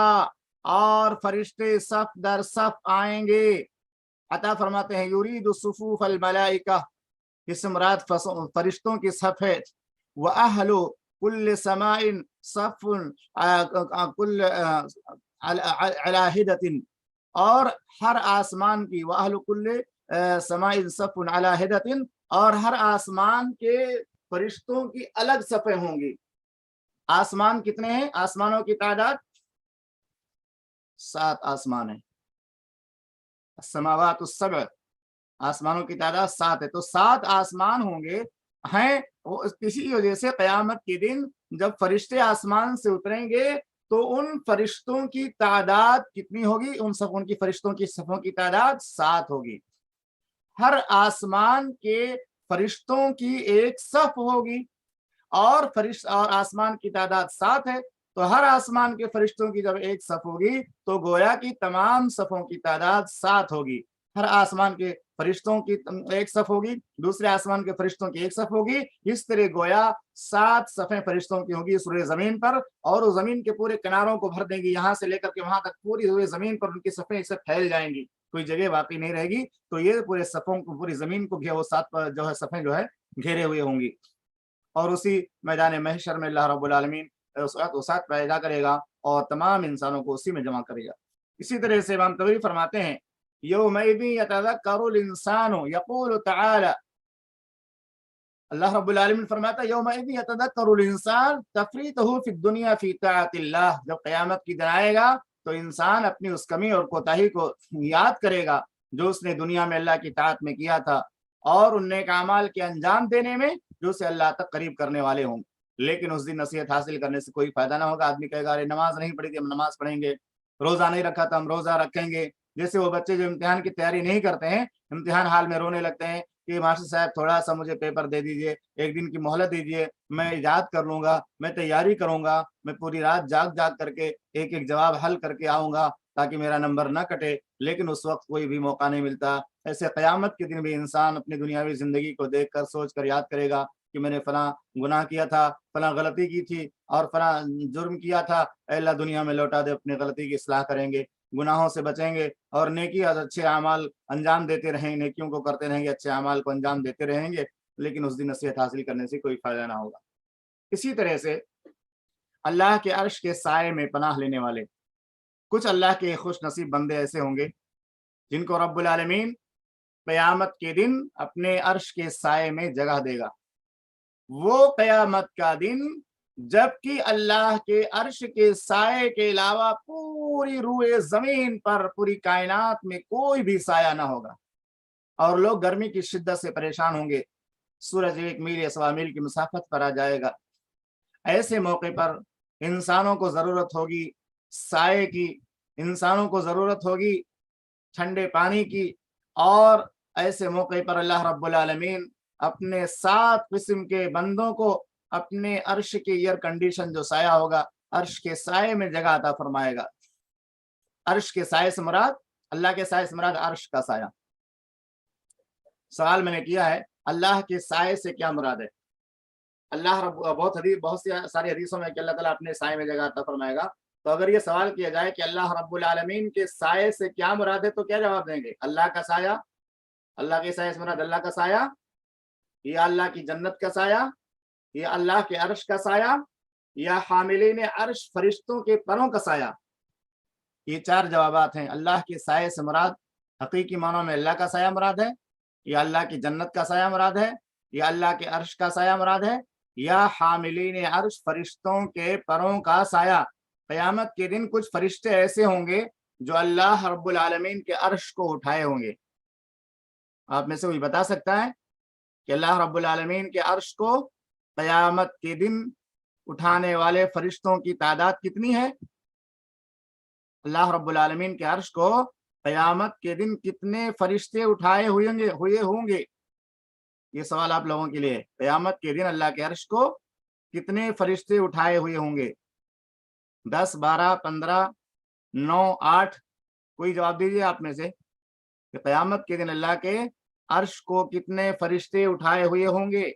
اور فرشتے صف در صف آئیں گے۔ عطا فرماتے ہیں یرید صفوف الملائکہ، اس مراد فرشتوں کی صف ہے۔ وَأَهْلُ كُلِّ سَمَاءٍ صَفٌ كُلِّ عَلَى حِدَةٍ، اور ہر آسمان کی وَأَهْلُ كُلِّ سَمَاءٍ صَفٌ عَلَى حِدَةٍ، اور ہر آسمان کے فرشتوں کی الگ صفیں ہوں گی۔ آسمان کتنے ہیں؟ آسمانوں کی تعداد 7 آسمان ہیں، السماوات السبع، آسمانوں کی تعداد 7 ہے۔ تو 7 آسمان ہوں گے ہیں، کسی وجہ سے قیامت کے دن جب فرشتے آسمان سے اتریں گے تو ان فرشتوں کی تعداد کتنی ہوگی؟ ان کی فرشتوں کی صفوں کی تعداد 7 ہوگی۔ ہر آسمان کے فرشتوں کی ایک صف ہوگی، اور آسمان کی تعداد 7 ہے، تو ہر آسمان کے فرشتوں کی جب ایک صف ہوگی تو گویا کی تمام صفوں کی تعداد 7 ہوگی۔ ہر آسمان کے فرشتوں کی ایک صف ہوگی، دوسرے آسمان کے فرشتوں کی ایک صف ہوگی، اس طرح گویا 7 صفیں فرشتوں کی ہوگی سورہ زمین پر، اور وہ زمین کے پورے کناروں کو بھر دیں گی، یہاں سے لے کر کے وہاں تک پوری ہوئے زمین پر ان کی صفیں اسے پھیل جائیں گی، کوئی جگہ باقی نہیں رہے گی۔ تو یہ پورے صفوں کو، پوری زمین کو وہ 7 جو ہے صفیں جو ہے گھیرے ہوئے ہوں گی۔ اور اسی میدان محشر میں اللہ رب العالمین وسعت پیدا کرے گا اور تمام انسانوں کو اسی میں جمع کرے گا۔ اسی طرح سے امام طبری فرماتے ہیں یومئذ یتذکر الانسان یقول تعالی، اللہ رب العالمین فرماتا ہے یومئذ یتذکر الانسان تفریطہ فی الدنیا فی طاعت اللہ، جب قیامت کی دن آئے گا تو انسان اپنی اس کمی اور کوتاہی کو یاد کرے گا جو اس نے دنیا میں اللہ کی طاعت میں کیا تھا، اور ان نیک اعمال کے انجام دینے میں جو اسے اللہ تک قریب کرنے والے ہوں۔ لیکن اس دن نصیحت حاصل کرنے سے کوئی فائدہ نہ ہوگا۔ آدمی کہے گا ارے نماز نہیں پڑھی تھی، ہم نماز پڑھیں گے، روزہ نہیں رکھا تھا، ہم روزہ رکھیں گے۔ جیسے وہ بچے جو امتحان کی تیاری نہیں کرتے ہیں، امتحان حال میں رونے لگتے ہیں کہ ماسٹر صاحب تھوڑا سا مجھے پیپر دے دیجئے، 1 دن کی مہلت دیجئے، میں یاد کر لوں گا، میں تیاری کروں گا، میں پوری رات جاگ جاگ کر کے ایک ایک جواب حل کر کے آؤں گا تاکہ میرا نمبر نہ کٹے، لیکن اس وقت کوئی بھی موقع نہیں ملتا۔ ایسے قیامت کے دن بھی انسان اپنی دنیاوی زندگی کو دیکھ کر سوچ کر یاد کرے گا کہ میں نے فلاں گناہ کیا تھا، فلاں غلطی کی تھی اور فلاں جرم کیا تھا، اے اللہ دنیا میں لوٹا دے، اپنی غلطی کی اصلاح کریں گے، گناہوں سے بچیں گے اور نیکی اور اچھے اعمال انجام دیتے رہیں گے، نیکیوں کو کرتے رہیں گے، اچھے اعمال کو انجام دیتے رہیں گے۔ لیکن اس دن نصیحت حاصل کرنے سے کوئی فائدہ نہ ہوگا۔ اسی طرح سے اللہ کے عرش کے سائے میں پناہ لینے والے کچھ اللہ کے خوش نصیب بندے ایسے ہوں گے جن کو رب العالمین قیامت کے دن اپنے عرش کے سائے میں جگہ دے گا۔ وہ قیامت کا دن جب کہ اللہ کے عرش کے سائے کے علاوہ پوری روئے زمین پر، پوری کائنات میں کوئی بھی سایہ نہ ہوگا، اور لوگ گرمی کی شدت سے پریشان ہوں گے۔ سورج 1 میل یا 1.25 میل کی مسافت پر آ جائے گا۔ ایسے موقع پر انسانوں کو ضرورت ہوگی سائے کی، انسانوں کو ضرورت ہوگی ٹھنڈے پانی کی، اور ایسے موقع پر اللہ رب العالمین اپنے 7 قسم کے بندوں کو اپنے عرش کے ایئر کنڈیشن جو سایہ ہوگا، عرش کے سائے میں جگہ عطا فرمائے گا۔ عرش کے سائے سے مراد، اللہ کے سائے سے مراد عرش کا سایہ۔ سوال میں نے کیا ہے اللہ کے سائے سے کیا مراد ہے؟ اللہ رب بہت سی ساری حدیثوں میں کہ اللہ تعالیٰ اپنے سائے میں جگہ عطا فرمائے گا، تو اگر یہ سوال کیا جائے کہ اللہ رب العالمین کے سائے سے کیا مراد ہے تو کیا جواب دیں گے؟ اللہ کا سایہ، اللہ کے سائے سے مراد اللہ کا سایہ، یا اللہ کی جنت کا سایہ، یا اللہ کے عرش کا سایہ، یا حاملین عرش فرشتوں کے پروں کا سایہ۔ یہ 4 جوابات ہیں۔ اللہ کے سائے سے مراد حقیقی معنوں میں اللہ کا سایہ مراد ہے، یا اللہ کی جنت کا سایہ مراد ہے، یا اللہ کے عرش کا سایہ مراد ہے، یا حاملین عرش فرشتوں کے پروں کا سایہ۔ قیامت کے دن کچھ فرشتے ایسے ہوں گے جو اللہ رب العالمین کے عرش کو اٹھائے ہوں گے۔ آپ میں سے کوئی بتا سکتا ہے کہ اللہ رب العالمین کے عرش کو قیامت کے دن اٹھانے والے فرشتوں کی تعداد کتنی ہے؟ اللہ رب العالمین کے عرش کو قیامت کے دن کتنے فرشتے اٹھائے ہوئے ہوں گے؟ یہ سوال آپ لوگوں کے لیے۔ قیامت کے دن اللہ کے عرش کو کتنے فرشتے اٹھائے ہوئے ہوں گے؟ 10، 12، 15، 9، 8؟ کوئی جواب دیجیے آپ میں سے کہ قیامت کے دن اللہ کے عرش کو کتنے فرشتے اٹھائے ہوئے ہوں گے؟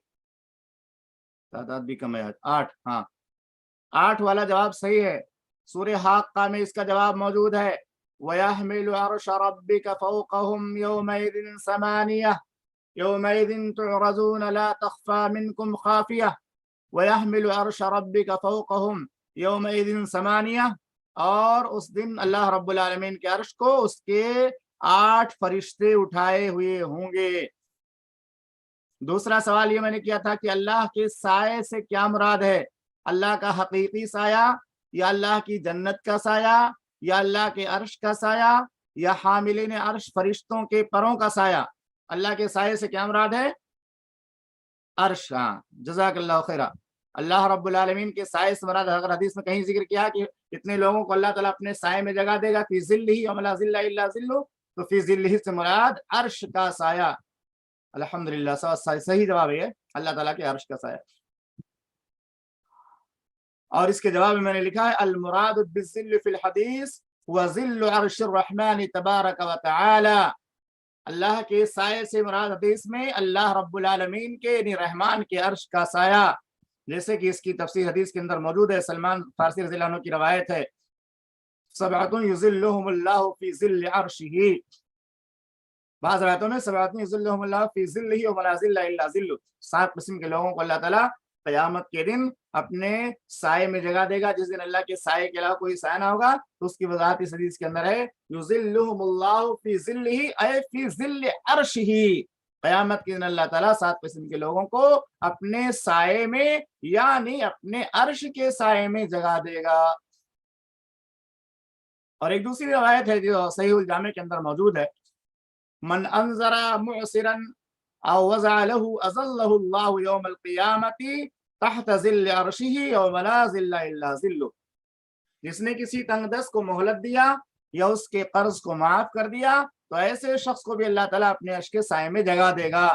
تعداد بھی کم ہے، 8۔ ہاں، 8 والا جواب صحیح ہے۔ سورہ حاقہ میں اس کا جواب موجود ہے۔ وَيَحْمِلُ عَرْشَ رَبِّكَ فَوْقَهُمْ يَوْمَئِذٍ ثَمَانِيَةٌ يَوْمَئِذٍ تُعْرَضُونَ لَا تَخْفَى مِنْكُمْ خَافِيَةٌ وَيَحْمِلُ عَرْشَ رَبِّكَ فَوْقَهُمْ يَوْمَئِذٍ ثَمَانِيَةٌ، اور اس دن اللہ رب العالمین کے عرش کو اس کے 8 فرشتے اٹھائے ہوئے ہوں گے۔ دوسرا سوال یہ میں نے کیا تھا کہ اللہ کے سائے سے کیا مراد ہے؟ اللہ کا حقیقی سایہ، یا اللہ کی جنت کا سایہ، یا اللہ کے عرش کا سایہ، یا حاملین عرش فرشتوں کے پروں کا سایہ؟ اللہ کے سائے سے کیا مراد ہے؟ عرش۔ ہاں، جزاک اللہ خیرہ۔ اللہ رب العالمین کے سائے سے مراد، اگر حدیث میں کہیں ذکر کیا کہ اتنے لوگوں کو اللہ تعالیٰ اپنے سائے میں جگہ دے گا، فی ظلہ وما لا ظل الا ظلہ، تو فی ظلہ سے مراد عرش کا سایہ۔ الحمدللہ، صحیح جواب ہے اللہ تعالیٰ کے عرش کا سایہ۔ اور اس کے جواب میں نے لکھا ہے المراد بالظل فی الحدیث وظل عرش الرحمن تبارک و تعالی۔ اللہ کے سائے سے مراد حدیث میں اللہ رب العالمین کے یعنی رحمان کے عرش کا سایہ، جیسے کہ اس کی تفسیر حدیث کے اندر موجود ہے۔ سلمان فارسی رضی اللہ عنہ کی روایت ہے، سبعۃ یظلھم اللہ فی ظل عرشہ۔ بعض روایتوں میں سبعۃ یظلھم اللہ فی ظلہ وما لا ظل الا ظلہ، 7 قسم کے لوگوں کو اللہ تعالیٰ قیامت کے دن اپنے سائے میں جگہ دے گا۔ جس دن اللہ کے سائے کے علاوہ کوئی سایہ نہ ہوگا، تو اس کی وضاحت اس حدیث کے اندر ہے یظلھم اللہ فی ظلہ اے فی ظل عرشہ۔ قیامت کے دن اللہ تعالیٰ 7 قسم کے لوگوں کو اپنے سائے میں یعنی اپنے عرش کے سائے میں جگہ دے گا۔ اور ایک دوسری روایت ہے جو صحیح الجامع کے اندر موجود ہے، من انذر معسرا او وضع له اظلہ اللہ یوم القیامت تحت ظل عرشہ یوم لا ظل الا ظلہ۔ جس نے کسی تنگ دست کو مہلت دیا یا اس کے قرض کو معاف کر دیا، تو ایسے شخص کو بھی اللہ تعالیٰ اپنے عرش کے سائے میں جگہ دے گا۔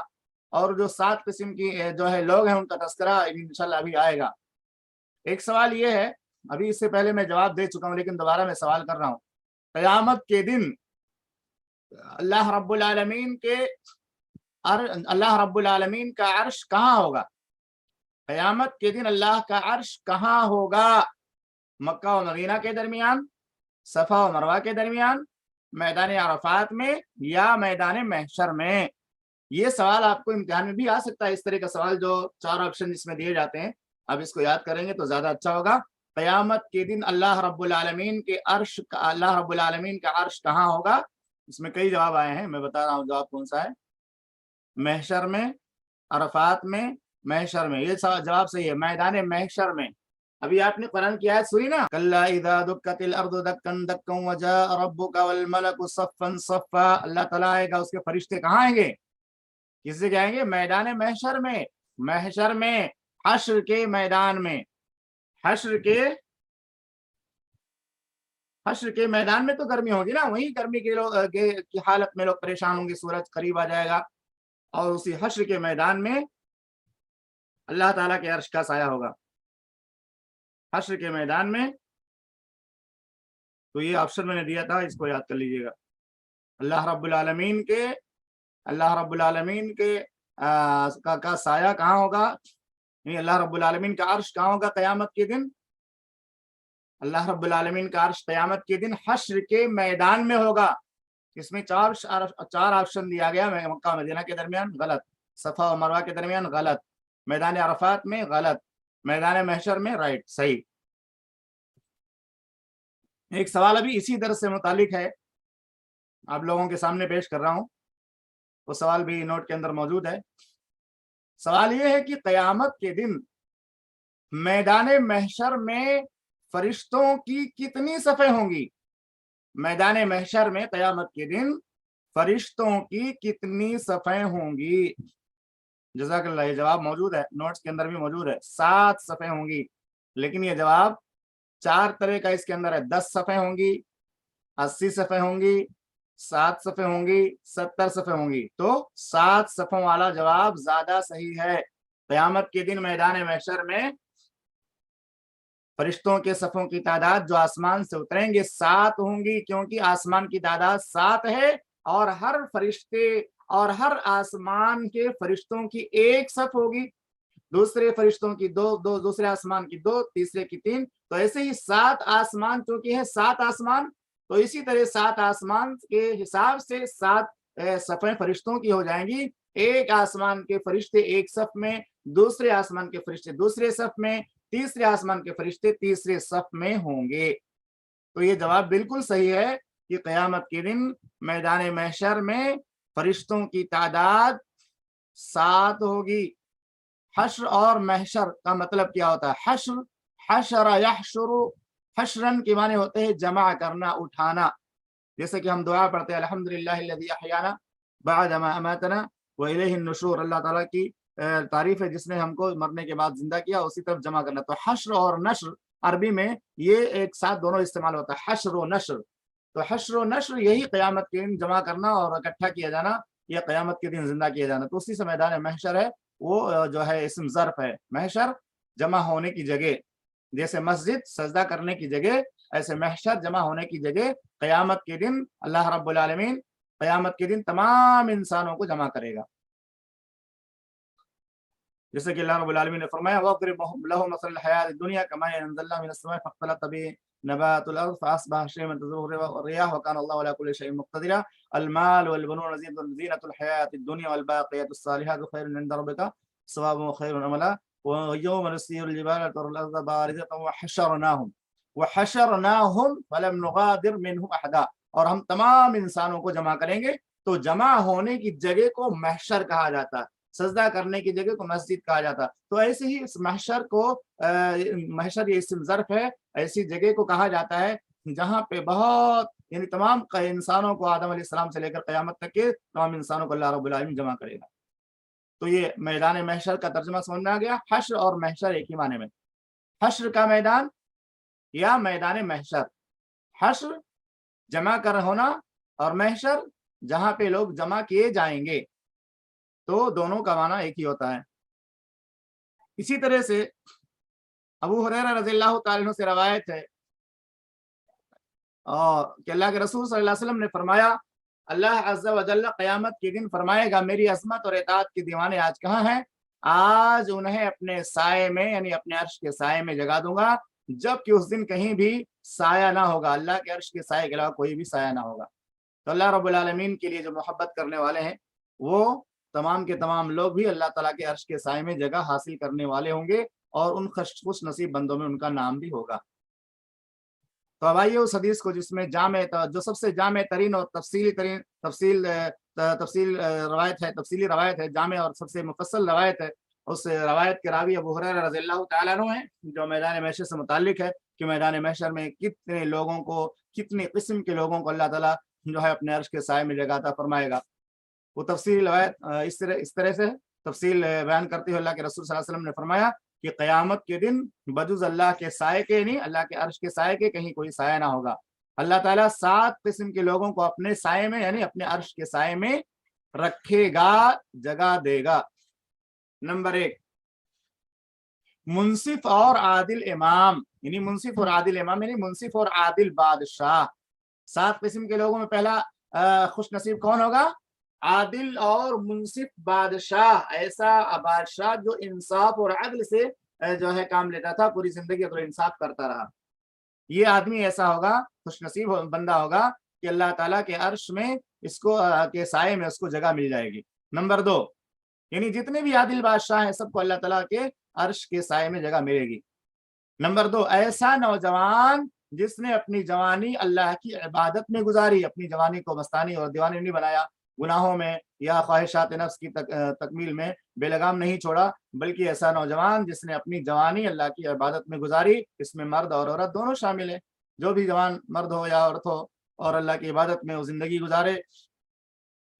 اور جو 7 قسم کی جو ہے لوگ ہیں ان کا تذکرہ انشاءاللہ ابھی آئے گا۔ ایک سوال یہ ہے، ابھی اس سے پہلے میں جواب دے چکا ہوں لیکن دوبارہ میں سوال کر رہا ہوں، قیامت کے دن اللہ رب العالمین کا عرش کہاں ہوگا؟ قیامت کے دن اللہ کا عرش کہاں ہوگا؟ مکہ و مدینہ کے درمیان، صفا و مروہ کے درمیان، میدان عرفات میں، یا میدان محشر میں؟ یہ سوال آپ کو امتحان میں بھی آ سکتا ہے، اس طرح کا سوال جو 4 آپشن اس میں دیے جاتے ہیں، اب اس کو یاد کریں گے تو زیادہ اچھا ہوگا۔ قیامت کے دن اللہ رب العالمین کا عرش کہاں ہوگا؟ اس میں کئی جواب آئے ہیں، میں بتا رہا ہوں جواب کون سا ہے۔ محشر میں، عرفات میں، محشر میں، یہ جواب صحیح ہے، میدان محشر میں۔ ابھی آپ نے قرآن کی آیت سنی نا، کلا اذا دکت الارض دکن دکن وجاء ربک والملک صفا صفا، اللہ تعالیٰ آئے گا، اس کے فرشتے کہاں آئیں گے؟ کس سے جائیں گے؟ میدان محشر میں، محشر میں، حشر کے میدان میں، حشر کے میدان میں تو گرمی ہوگی نا، وہیں گرمی کی حالت میں لوگ پریشان ہوں گے، سورج قریب آ جائے گا، اور اسی حشر کے میدان میں اللہ تعالیٰ کے عرش کا سایہ ہوگا، حشر کے میدان میں۔ تو یہ آپشن میں نے دیا تھا، اس کو یاد کر لیجئے گا۔ اللہ رب العالمین کے کا سایہ کہاں ہوگا، یعنی اللہ رب العالمین کا عرش کہاں ہوگا قیامت کے دن؟ اللہ رب العالمین کا عرش قیامت کے دن حشر کے میدان میں ہوگا۔ اس میں 4 آپشن دیا گیا، مکہ مدینہ کے درمیان غلط، صفا و مروہ کے درمیان غلط، میدان عرفات میں غلط، میدان محشر میں رائٹ، صحیح۔ ایک سوال ابھی اسی درس سے متعلق ہے، آپ لوگوں کے سامنے پیش کر رہا ہوں، وہ سوال بھی نوٹ کے اندر موجود ہے۔ سوال یہ ہے کہ قیامت کے دن میدان محشر میں فرشتوں کی کتنی صفیں ہوں گی؟ میدان محشر میں قیامت کے دن فرشتوں کی کتنی صفیں ہوں گی؟ جزاک اللہ، یہ جواب موجود ہے، نوٹس کے اندر بھی موجود ہے، 7 صفیں ہوں گی، لیکن یہ جواب 4 طرح کا اس کے اندر ہے، 10 صفیں ہوں گی، 80 صفیں ہوں گی، 7 صفیں ہوں گی، 70 صفیں ہوں گی، تو 7 صفوں والا جواب زیادہ صحیح ہے۔ قیامت کے دن میدان محشر میں فرشتوں کے صفوں کی تعداد جو آسمان سے اتریں گے 7 ہوں گی، کیونکہ آسمان کی تعداد 7 ہے، اور ہر فرشتے اور ہر آسمان کے فرشتوں کی ایک صف ہوگی، دوسرے فرشتوں کی دو، دوسرے آسمان کی 2، تیسرے کی 3، تو ایسے ہی 7 آسمان چونکہ ہے 7 آسمان، تو اسی طرح 7 آسمان کے حساب سے 7 صفیں فرشتوں کی ہو جائیں گی۔ ایک آسمان کے فرشتے ایک صف میں، دوسرے آسمان کے فرشتے دوسرے صف میں، تیسرے آسمان کے فرشتے تیسرے صف میں ہوں گے۔ تو یہ جواب بالکل صحیح ہے کہ قیامت کے دن میدان محشر میں فرشتوں کی تعداد 7 ہوگی۔ حشر اور محشر کا مطلب کیا ہوتا ہے؟ حشر یحشر، حشرن کے معنی ہوتے ہیں جمع کرنا، اٹھانا، جیسے کہ ہم دعا پڑھتے ہیں الحمدللہ الذی احیانا بعد ما اماتنا والیہ النشور، اللہ تعالیٰ کی تعریف ہے جس نے ہم کو مرنے کے بعد زندہ کیا، اسی طرف جمع کرنا۔ تو حشر اور نشر عربی میں یہ ایک ساتھ دونوں استعمال ہوتا ہے، حشر و نشر۔ تو حشر و نشر یہی قیامت کے دن جمع کرنا اور اکٹھا کیا جانا، یہ قیامت کے دن زندہ کیا جانا، تو اسی سے میدان محشر ہے، وہ جو ہے اسم ظرف ہے۔ محشر جمع ہونے کی جگہ، جیسے مسجد سجدہ کرنے کی جگہ، ایسے محشر جمع ہونے کی جگہ۔ قیامت کے دن اللہ رب العالمین قیامت کے دن تمام انسانوں کو جمع کرے گا، جیسے کہ اللہ رب العالمین نے فرمایا وَاضْرِبْ لَهُم مَثَلَ الْحَيَاةِ الدُّنْيَا كَمَاءٍ أَنزَلْنَاهُ مِنَ السَّمَاءِ فَاخْتَلَطَ بِهِ نَبَاتُ الْأَرْضِ فَأَصْبَحَ هَشِيمًا تَذْرُوهُ الرِّيَاحُ وَكَانَ اللَّهُ عَلَى كُلِّ شَيْءٍ مُقْتَدِرًا الْمَالُ وَالْبَنُونَ زِينَةُ الْحَيَاةِ الدُّنْيَا وَالْبَاقِيَاتُ الصَّالِحَاتُ خَيْرٌ عِندَ رَبِّكَ ثَوَابًا وَخَيْرٌ أَمَلًا وَيَوْمَ نُسَيِّرُ الْجِبَالَ وَتَرَى الْأَرْضَ بَارِزَةً وَحَشَرْنَاهُمْ فَلَمْ نُغَادِرْ مِنْهُمْ أَحَدًا، اور ہم تمام انسانوں کو جمع کریں گے۔ تو جمع ہونے کی جگہ کو محشر کہا جاتا ہے، سجدہ کرنے کی جگہ کو مسجد کہا جاتا، تو ایسے ہی اس محشر کو محشر یہ اسم ظرف ہے، ایسی جگہ کو کہا جاتا ہے جہاں پہ بہت یعنی تمام انسانوں کو آدم علیہ السلام سے لے کر قیامت تک کے تمام انسانوں کو اللہ رب العالمین جمع کرے گا۔ تو یہ میدان محشر کا ترجمہ سمجھ میں آ گیا۔ حشر اور محشر ایک ہی معنی میں، حشر کا میدان یا میدان محشر، حشر جمع کر ہونا اور محشر جہاں پہ لوگ جمع کیے جائیں گے، تو دونوں کا معنی ایک ہی ہوتا ہے۔ اسی طرح سے ابو ہریرہ رضی اللہ تعالیٰ عنہ سے روایت ہے اور کہ اللہ کے رسول صلی اللہ علیہ وسلم نے فرمایا اللہ عز و جل قیامت کے دن فرمائے گا میری عظمت اور اطاعت کے دیوانے آج کہاں ہیں؟ آج انہیں اپنے سائے میں یعنی اپنے عرش کے سائے میں جگا دوں گا، جب کہ اس دن کہیں بھی سایہ نہ ہوگا، اللہ کے عرش کے سائے کے علاوہ کوئی بھی سایہ نہ ہوگا۔ تو اللہ رب العالمین کے لیے جو محبت کرنے والے ہیں وہ تمام کے تمام لوگ بھی اللہ تعالیٰ کے عرش کے سائے میں جگہ حاصل کرنے والے ہوں گے اور ان خوش نصیب بندوں میں ان کا نام بھی ہوگا۔ تو اب آئیے اس حدیث کو جس میں جو سب سے جامع ترین اور تفصیلی روایت ہے، جامع اور سب سے مفصل روایت ہے، اس روایت کے راوی ابو ہریرہ رضی اللہ تعالیٰ عنہ ہیں، جو میدان محشر سے متعلق ہے کہ میدان محشر میں کتنے قسم کے لوگوں کو اللہ تعالیٰ جو ہے اپنے عرش کے سائے میں جگہ عطا فرمائے گا۔ وہ تفصیلی روایت اس طرح سے تفصیل بیان کرتے ہوئے اللہ کے رسول صلی اللہ علیہ وسلم نے فرمایا کہ قیامت کے دن بجز اللہ کے سائے کے نہیں، اللہ کے عرش کے سائے کے کہیں کوئی سایہ نہ ہوگا۔ اللہ تعالیٰ 7 قسم کے لوگوں کو اپنے سائے میں یعنی اپنے عرش کے سائے میں رکھے گا، جگہ دے گا۔ نمبر 1، منصف اور عادل امام، یعنی منصف اور عادل امام یعنی منصف اور عادل بادشاہ۔ 7 قسم کے لوگوں میں پہلا خوش نصیب کون ہوگا؟ عادل اور منصف بادشاہ، ایسا بادشاہ جو انصاف اور عدل سے جو ہے کام لیتا تھا، پوری زندگی اور انصاف کرتا رہا۔ یہ آدمی ایسا ہوگا، خوش نصیب بندہ ہوگا کہ اللہ تعالیٰ کے عرش میں اس کو کے سائے میں اس کو جگہ مل جائے گی۔ نمبر 2، یعنی جتنے بھی عادل بادشاہ ہیں سب کو اللہ تعالیٰ کے عرش کے سائے میں جگہ ملے گی۔ نمبر 2، ایسا نوجوان جس نے اپنی جوانی اللہ کی عبادت میں گزاری، اپنی جوانی کو مستانی اور دیوانی نہیں بنایا، گناہوں میں یا خواہشات نفس کی تکمیل میں بے لگام نہیں چھوڑا، بلکہ ایسا نوجوان جس نے اپنی جوانی اللہ کی عبادت میں گزاری۔ اس میں مرد اور عورت دونوں شامل ہیں، جو بھی جوان مرد ہو یا عورت ہو اور اللہ کی عبادت میں وہ زندگی گزارے،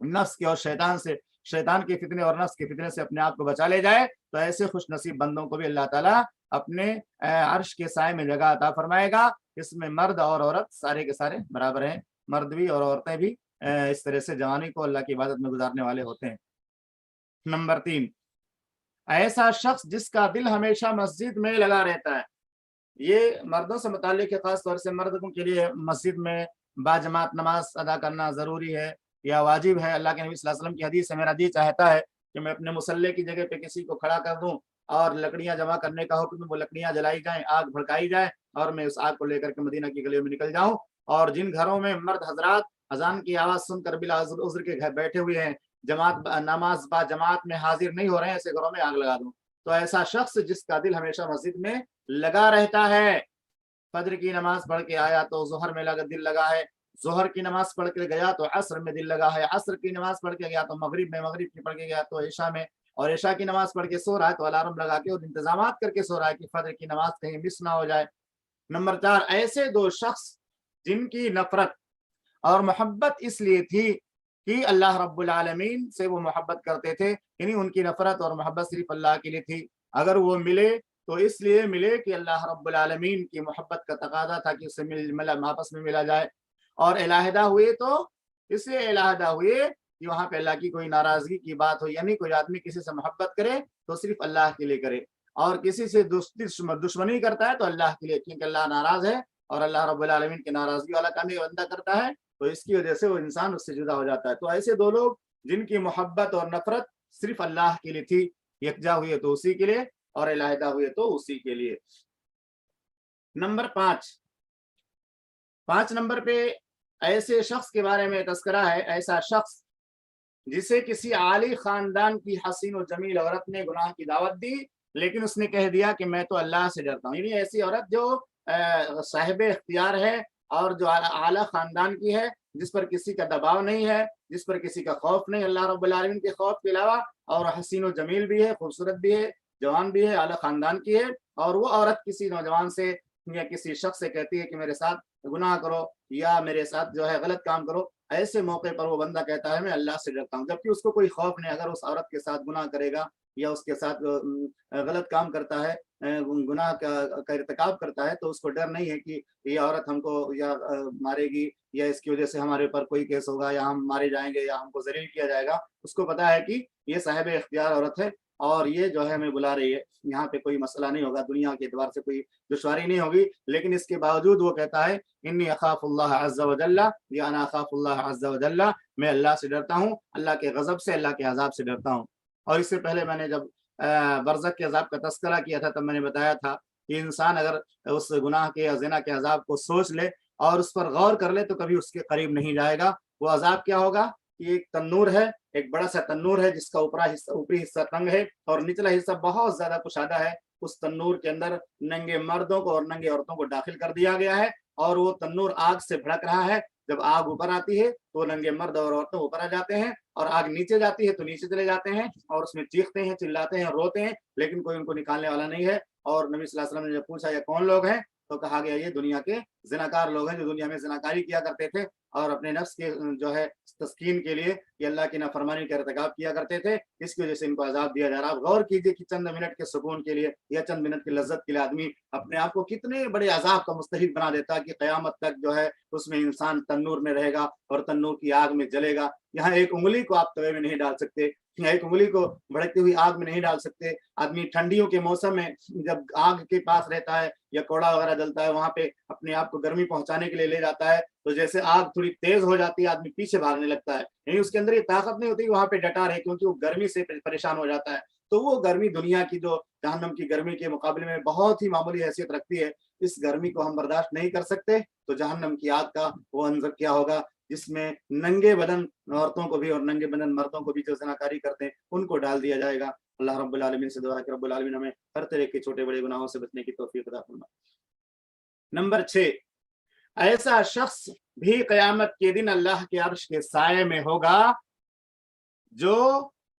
نفس کے اور شیطان کے فتنے اور نفس کے فتنے سے اپنے آپ کو بچا لے جائے، تو ایسے خوش نصیب بندوں کو بھی اللہ تعالیٰ اپنے عرش کے سائے میں جگہ عطا فرمائے گا۔ اس میں مرد اور عورت سارے کے سارے برابر ہیں، مرد بھی اور عورتیں بھی اس طرح سے جوانی کو اللہ کی عبادت میں گزارنے والے ہوتے ہیں۔ نمبر 3، ایسا شخص جس کا دل ہمیشہ مسجد میں لگا رہتا ہے۔ یہ مردوں سے متعلق ہے، خاص طور سے مردوں کے لیے مسجد میں باجماعت نماز ادا کرنا ضروری ہے یا واجب ہے۔ اللہ کے نبی صلی اللہ علیہ وسلم کی حدیث ہے، میرا دل چاہتا ہے کہ میں اپنے مصلی کی جگہ پہ کسی کو کھڑا کر دوں اور لکڑیاں جمع کرنے کا حکم، وہ لکڑیاں جلائی جائیں، آگ بھڑکائی جائے اور میں اس آگ کو لے کر کے مدینہ کی گلیوں میں نکل جاؤں، اور جن گھروں میں مرد حضرات اذان کی آواز سن کر بلا عذر کے گھر بیٹھے ہوئے ہیں، نماز با جماعت میں حاضر نہیں ہو رہے ہیں، ایسے گھروں میں آگ لگا دوں۔ تو ایسا شخص جس کا دل ہمیشہ مسجد میں لگا رہتا ہے، فجر کی نماز پڑھ کے آیا تو ظہر میں دل لگا ہے، ظہر کی نماز پڑھ کے گیا تو عصر میں دل لگا ہے، عصر کی نماز پڑھ کے گیا تو مغرب کی پڑھ کے گیا تو عشاء میں، اور عشاء کی نماز پڑھ کے سو رہا ہے تو الارم لگا کے اور انتظامات کر کے سو رہا ہے کہ فجر کی نماز کہیں مس نہ ہو جائے۔ نمبر 4، ایسے 2 شخص جن کی نفرت اور محبت اس لیے تھی کہ اللہ رب العالمین سے وہ محبت کرتے تھے، یعنی ان کی نفرت اور محبت صرف اللہ کے لیے تھی۔ اگر وہ ملے تو اس لیے ملے کہ اللہ رب العالمین کی محبت کا تقاضا تھا کہ اس سے آپس میں ملا جائے، اور علیحدہ ہوئے تو اس لیے علیحدہ ہوئے کہ وہاں پہ اللہ کی کوئی ناراضگی کی بات ہو، یعنی کوئی آدمی کسی سے محبت کرے تو صرف اللہ کے لیے کرے، اور کسی سے دشمنی کرتا ہے تو اللہ کے لیے، کیونکہ اللہ ناراض ہے اور اللہ رب العالمین کی ناراضگی والا کام یہ بندہ کرتا ہے، تو اس کی وجہ سے وہ انسان اس سے جدا ہو جاتا ہے۔ تو ایسے 2 لوگ جن کی محبت اور نفرت صرف اللہ کے لیے تھی، یکجا ہوئے تو اسی کے لیے اور علیحدہ ہوئے تو اسی کے لیے۔ نمبر 5 نمبر پہ ایسے شخص کے بارے میں تذکرہ ہے، ایسا شخص جسے کسی عالی خاندان کی حسین و جمیل عورت نے گناہ کی دعوت دی، لیکن اس نے کہہ دیا کہ میں تو اللہ سے ڈرتا ہوں، یعنی ایسی عورت جو صاحب اختیار ہے اور جو اعلیٰ خاندان کی ہے، جس پر کسی کا دباؤ نہیں ہے، جس پر کسی کا خوف نہیں اللہ رب العالمین کے خوف کے علاوہ، اور حسین و جمیل بھی ہے، خوبصورت بھی ہے، جوان بھی ہے، اعلیٰ خاندان کی ہے، اور وہ عورت کسی نوجوان سے یا کسی شخص سے کہتی ہے کہ میرے ساتھ گناہ کرو یا میرے ساتھ جو ہے غلط کام کرو، ایسے موقع پر وہ بندہ کہتا ہے میں اللہ سے ڈرتا ہوں، جبکہ اس کو کوئی خوف نہیں۔ اگر اس عورت کے ساتھ گناہ کرے گا یا اس کے ساتھ غلط کام کرتا ہے، گناہ کا ارتکاب کرتا ہے، تو اس کو ڈر نہیں ہے کہ یہ عورت ہم کو یا مارے گی یا اس کی وجہ سے ہمارے اوپر کوئی کیس ہوگا یا ہم مارے جائیں گے یا ہم کو ذلیل کیا جائے گا۔ اس کو پتا ہے کہ یہ صاحب اختیار عورت ہے اور یہ جو ہے ہمیں بلا رہی ہے، یہاں پہ کوئی مسئلہ نہیں ہوگا، دنیا کے اعتبار سے کوئی دشواری نہیں ہوگی، لیکن اس کے باوجود وہ کہتا ہے انی اخاف اللہ عز وجل یا انا اخاف اللہ عز وجل، میں اللہ سے ڈرتا ہوں، اللہ کے غضب سے، اللہ کے عذاب سے ڈرتا ہوں۔ اور اس سے پہلے میں نے جب برزخ کے عذاب کا تذکرہ کیا تھا تب میں نے بتایا تھا کہ انسان اگر اس گناہ کے یا زنا کے عذاب کو سوچ لے اور اس پر غور کر لے تو کبھی اس کے قریب نہیں جائے گا۔ وہ عذاب کیا ہوگا؟ کہ ایک تنور ہے، ایک بڑا سا تنور ہے جس کا اوپری حصہ تنگ ہے اور نچلا حصہ بہت زیادہ کشادہ ہے. اس تنور کے اندر ننگے مردوں کو اور ننگے عورتوں کو داخل کر دیا گیا ہے اور وہ تنور آگ سے بھڑک رہا ہے. جب آگ اوپر آتی ہے تو ننگے مرد اور عورتیں اوپر آ جاتے ہیں اور آگ نیچے جاتی ہے تو نیچے چلے جاتے ہیں اور اس میں چیختے ہیں، چلاتے ہیں، روتے ہیں، لیکن کوئی ان کو نکالنے والا نہیں ہے. اور نبی صلی اللہ علیہ وسلم نے جب پوچھا یہ کون لوگ ہیں تو کہا گیا یہ دنیا کے زناکار لوگ ہیں جو دنیا میں زناکاری کیا کرتے تھے اور اپنے نفس کے جو ہے تسکین کے لیے یہ اللہ کی نافرمانی کا ارتکاب کیا کرتے تھے. اس کی وجہ سے ان کو عذاب دیا جا رہا. آپ غور کیجئے کہ چند منٹ کے سکون کے لیے یا چند منٹ کی لذت کے لیے آدمی اپنے آپ کو کتنے بڑے عذاب کا مستحق بنا دیتا کہ قیامت تک جو ہے اس میں انسان تنور میں رہے گا اور تنور کی آگ میں جلے گا. یہاں ایک انگلی کو آپ توے میں نہیں ڈال سکتے، ایک انگلی کو بھڑکتی ہوئی آگ میں نہیں ڈال سکتے. آدمی ٹھنڈیوں کے موسم میں جب آگ کے پاس رہتا ہے یا کوڑا وغیرہ جلتا ہے وہاں پہ اپنے آپ کو گرمی پہنچانے کے لیے لے جاتا ہے تو جیسے آگ تھوڑی تیز ہو جاتی ہے آدمی پیچھے بھاگنے لگتا ہے، یعنی اس کے اندر یہ طاقت نہیں ہوتی وہاں پہ ڈٹا رہے کیونکہ وہ گرمی سے پریشان ہو جاتا ہے. تو وہ گرمی دنیا کی جو جہنم کی گرمی کے مقابلے میں بہت ہی معمولی حیثیت رکھتی ہے. اس گرمی کو ہم برداشت نہیں کر سکتے تو جہنم کی آگ کا وہ انظر کیا ہوگا جس میں ننگے بدن عورتوں کو بھی اور ننگے بدن مردوں کو بھی جو زناکاری کرتے ہیں ان کو ڈال دیا جائے گا. اللہ رب العالمین سے دعا ہے کہ رب العالمین ہمیں ہر طرح کے چھوٹے بڑے گناہوں سے بچنے کی توفیق عطا فرمائے. نمبر 6، ایسا شخص بھی قیامت کے دن اللہ کے عرش کے سائے میں ہوگا جو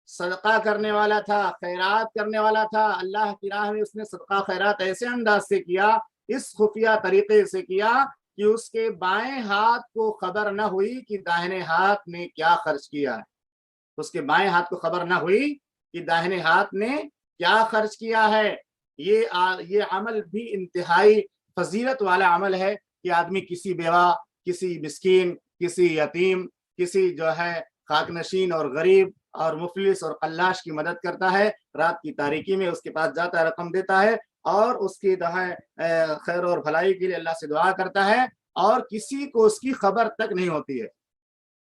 صدقہ کرنے والا تھا، خیرات کرنے والا تھا. اللہ کی راہ میں اس نے صدقہ خیرات ایسے انداز سے کیا، اس خفیہ طریقے سے کیا کہ اس کے بائیں ہاتھ کو خبر نہ ہوئی کہ داہنے ہاتھ نے کیا خرچ کیا ہے. اس کے بائیں ہاتھ کو خبر نہ ہوئی کہ داہنے ہاتھ نے کیا خرچ کیا ہے. یہ عمل بھی انتہائی فضیلت والا عمل ہے کہ آدمی کسی بیوہ، کسی مسکین، کسی یتیم، کسی جو ہے خاک نشین اور غریب اور مفلس اور قلاش کی مدد کرتا ہے. رات کی تاریکی میں اس کے پاس جاتا ہے، رقم دیتا ہے اور اس کی خیر اور بھلائی کے لیے اللہ سے دعا کرتا ہے اور کسی کو اس کی خبر تک نہیں ہوتی ہے،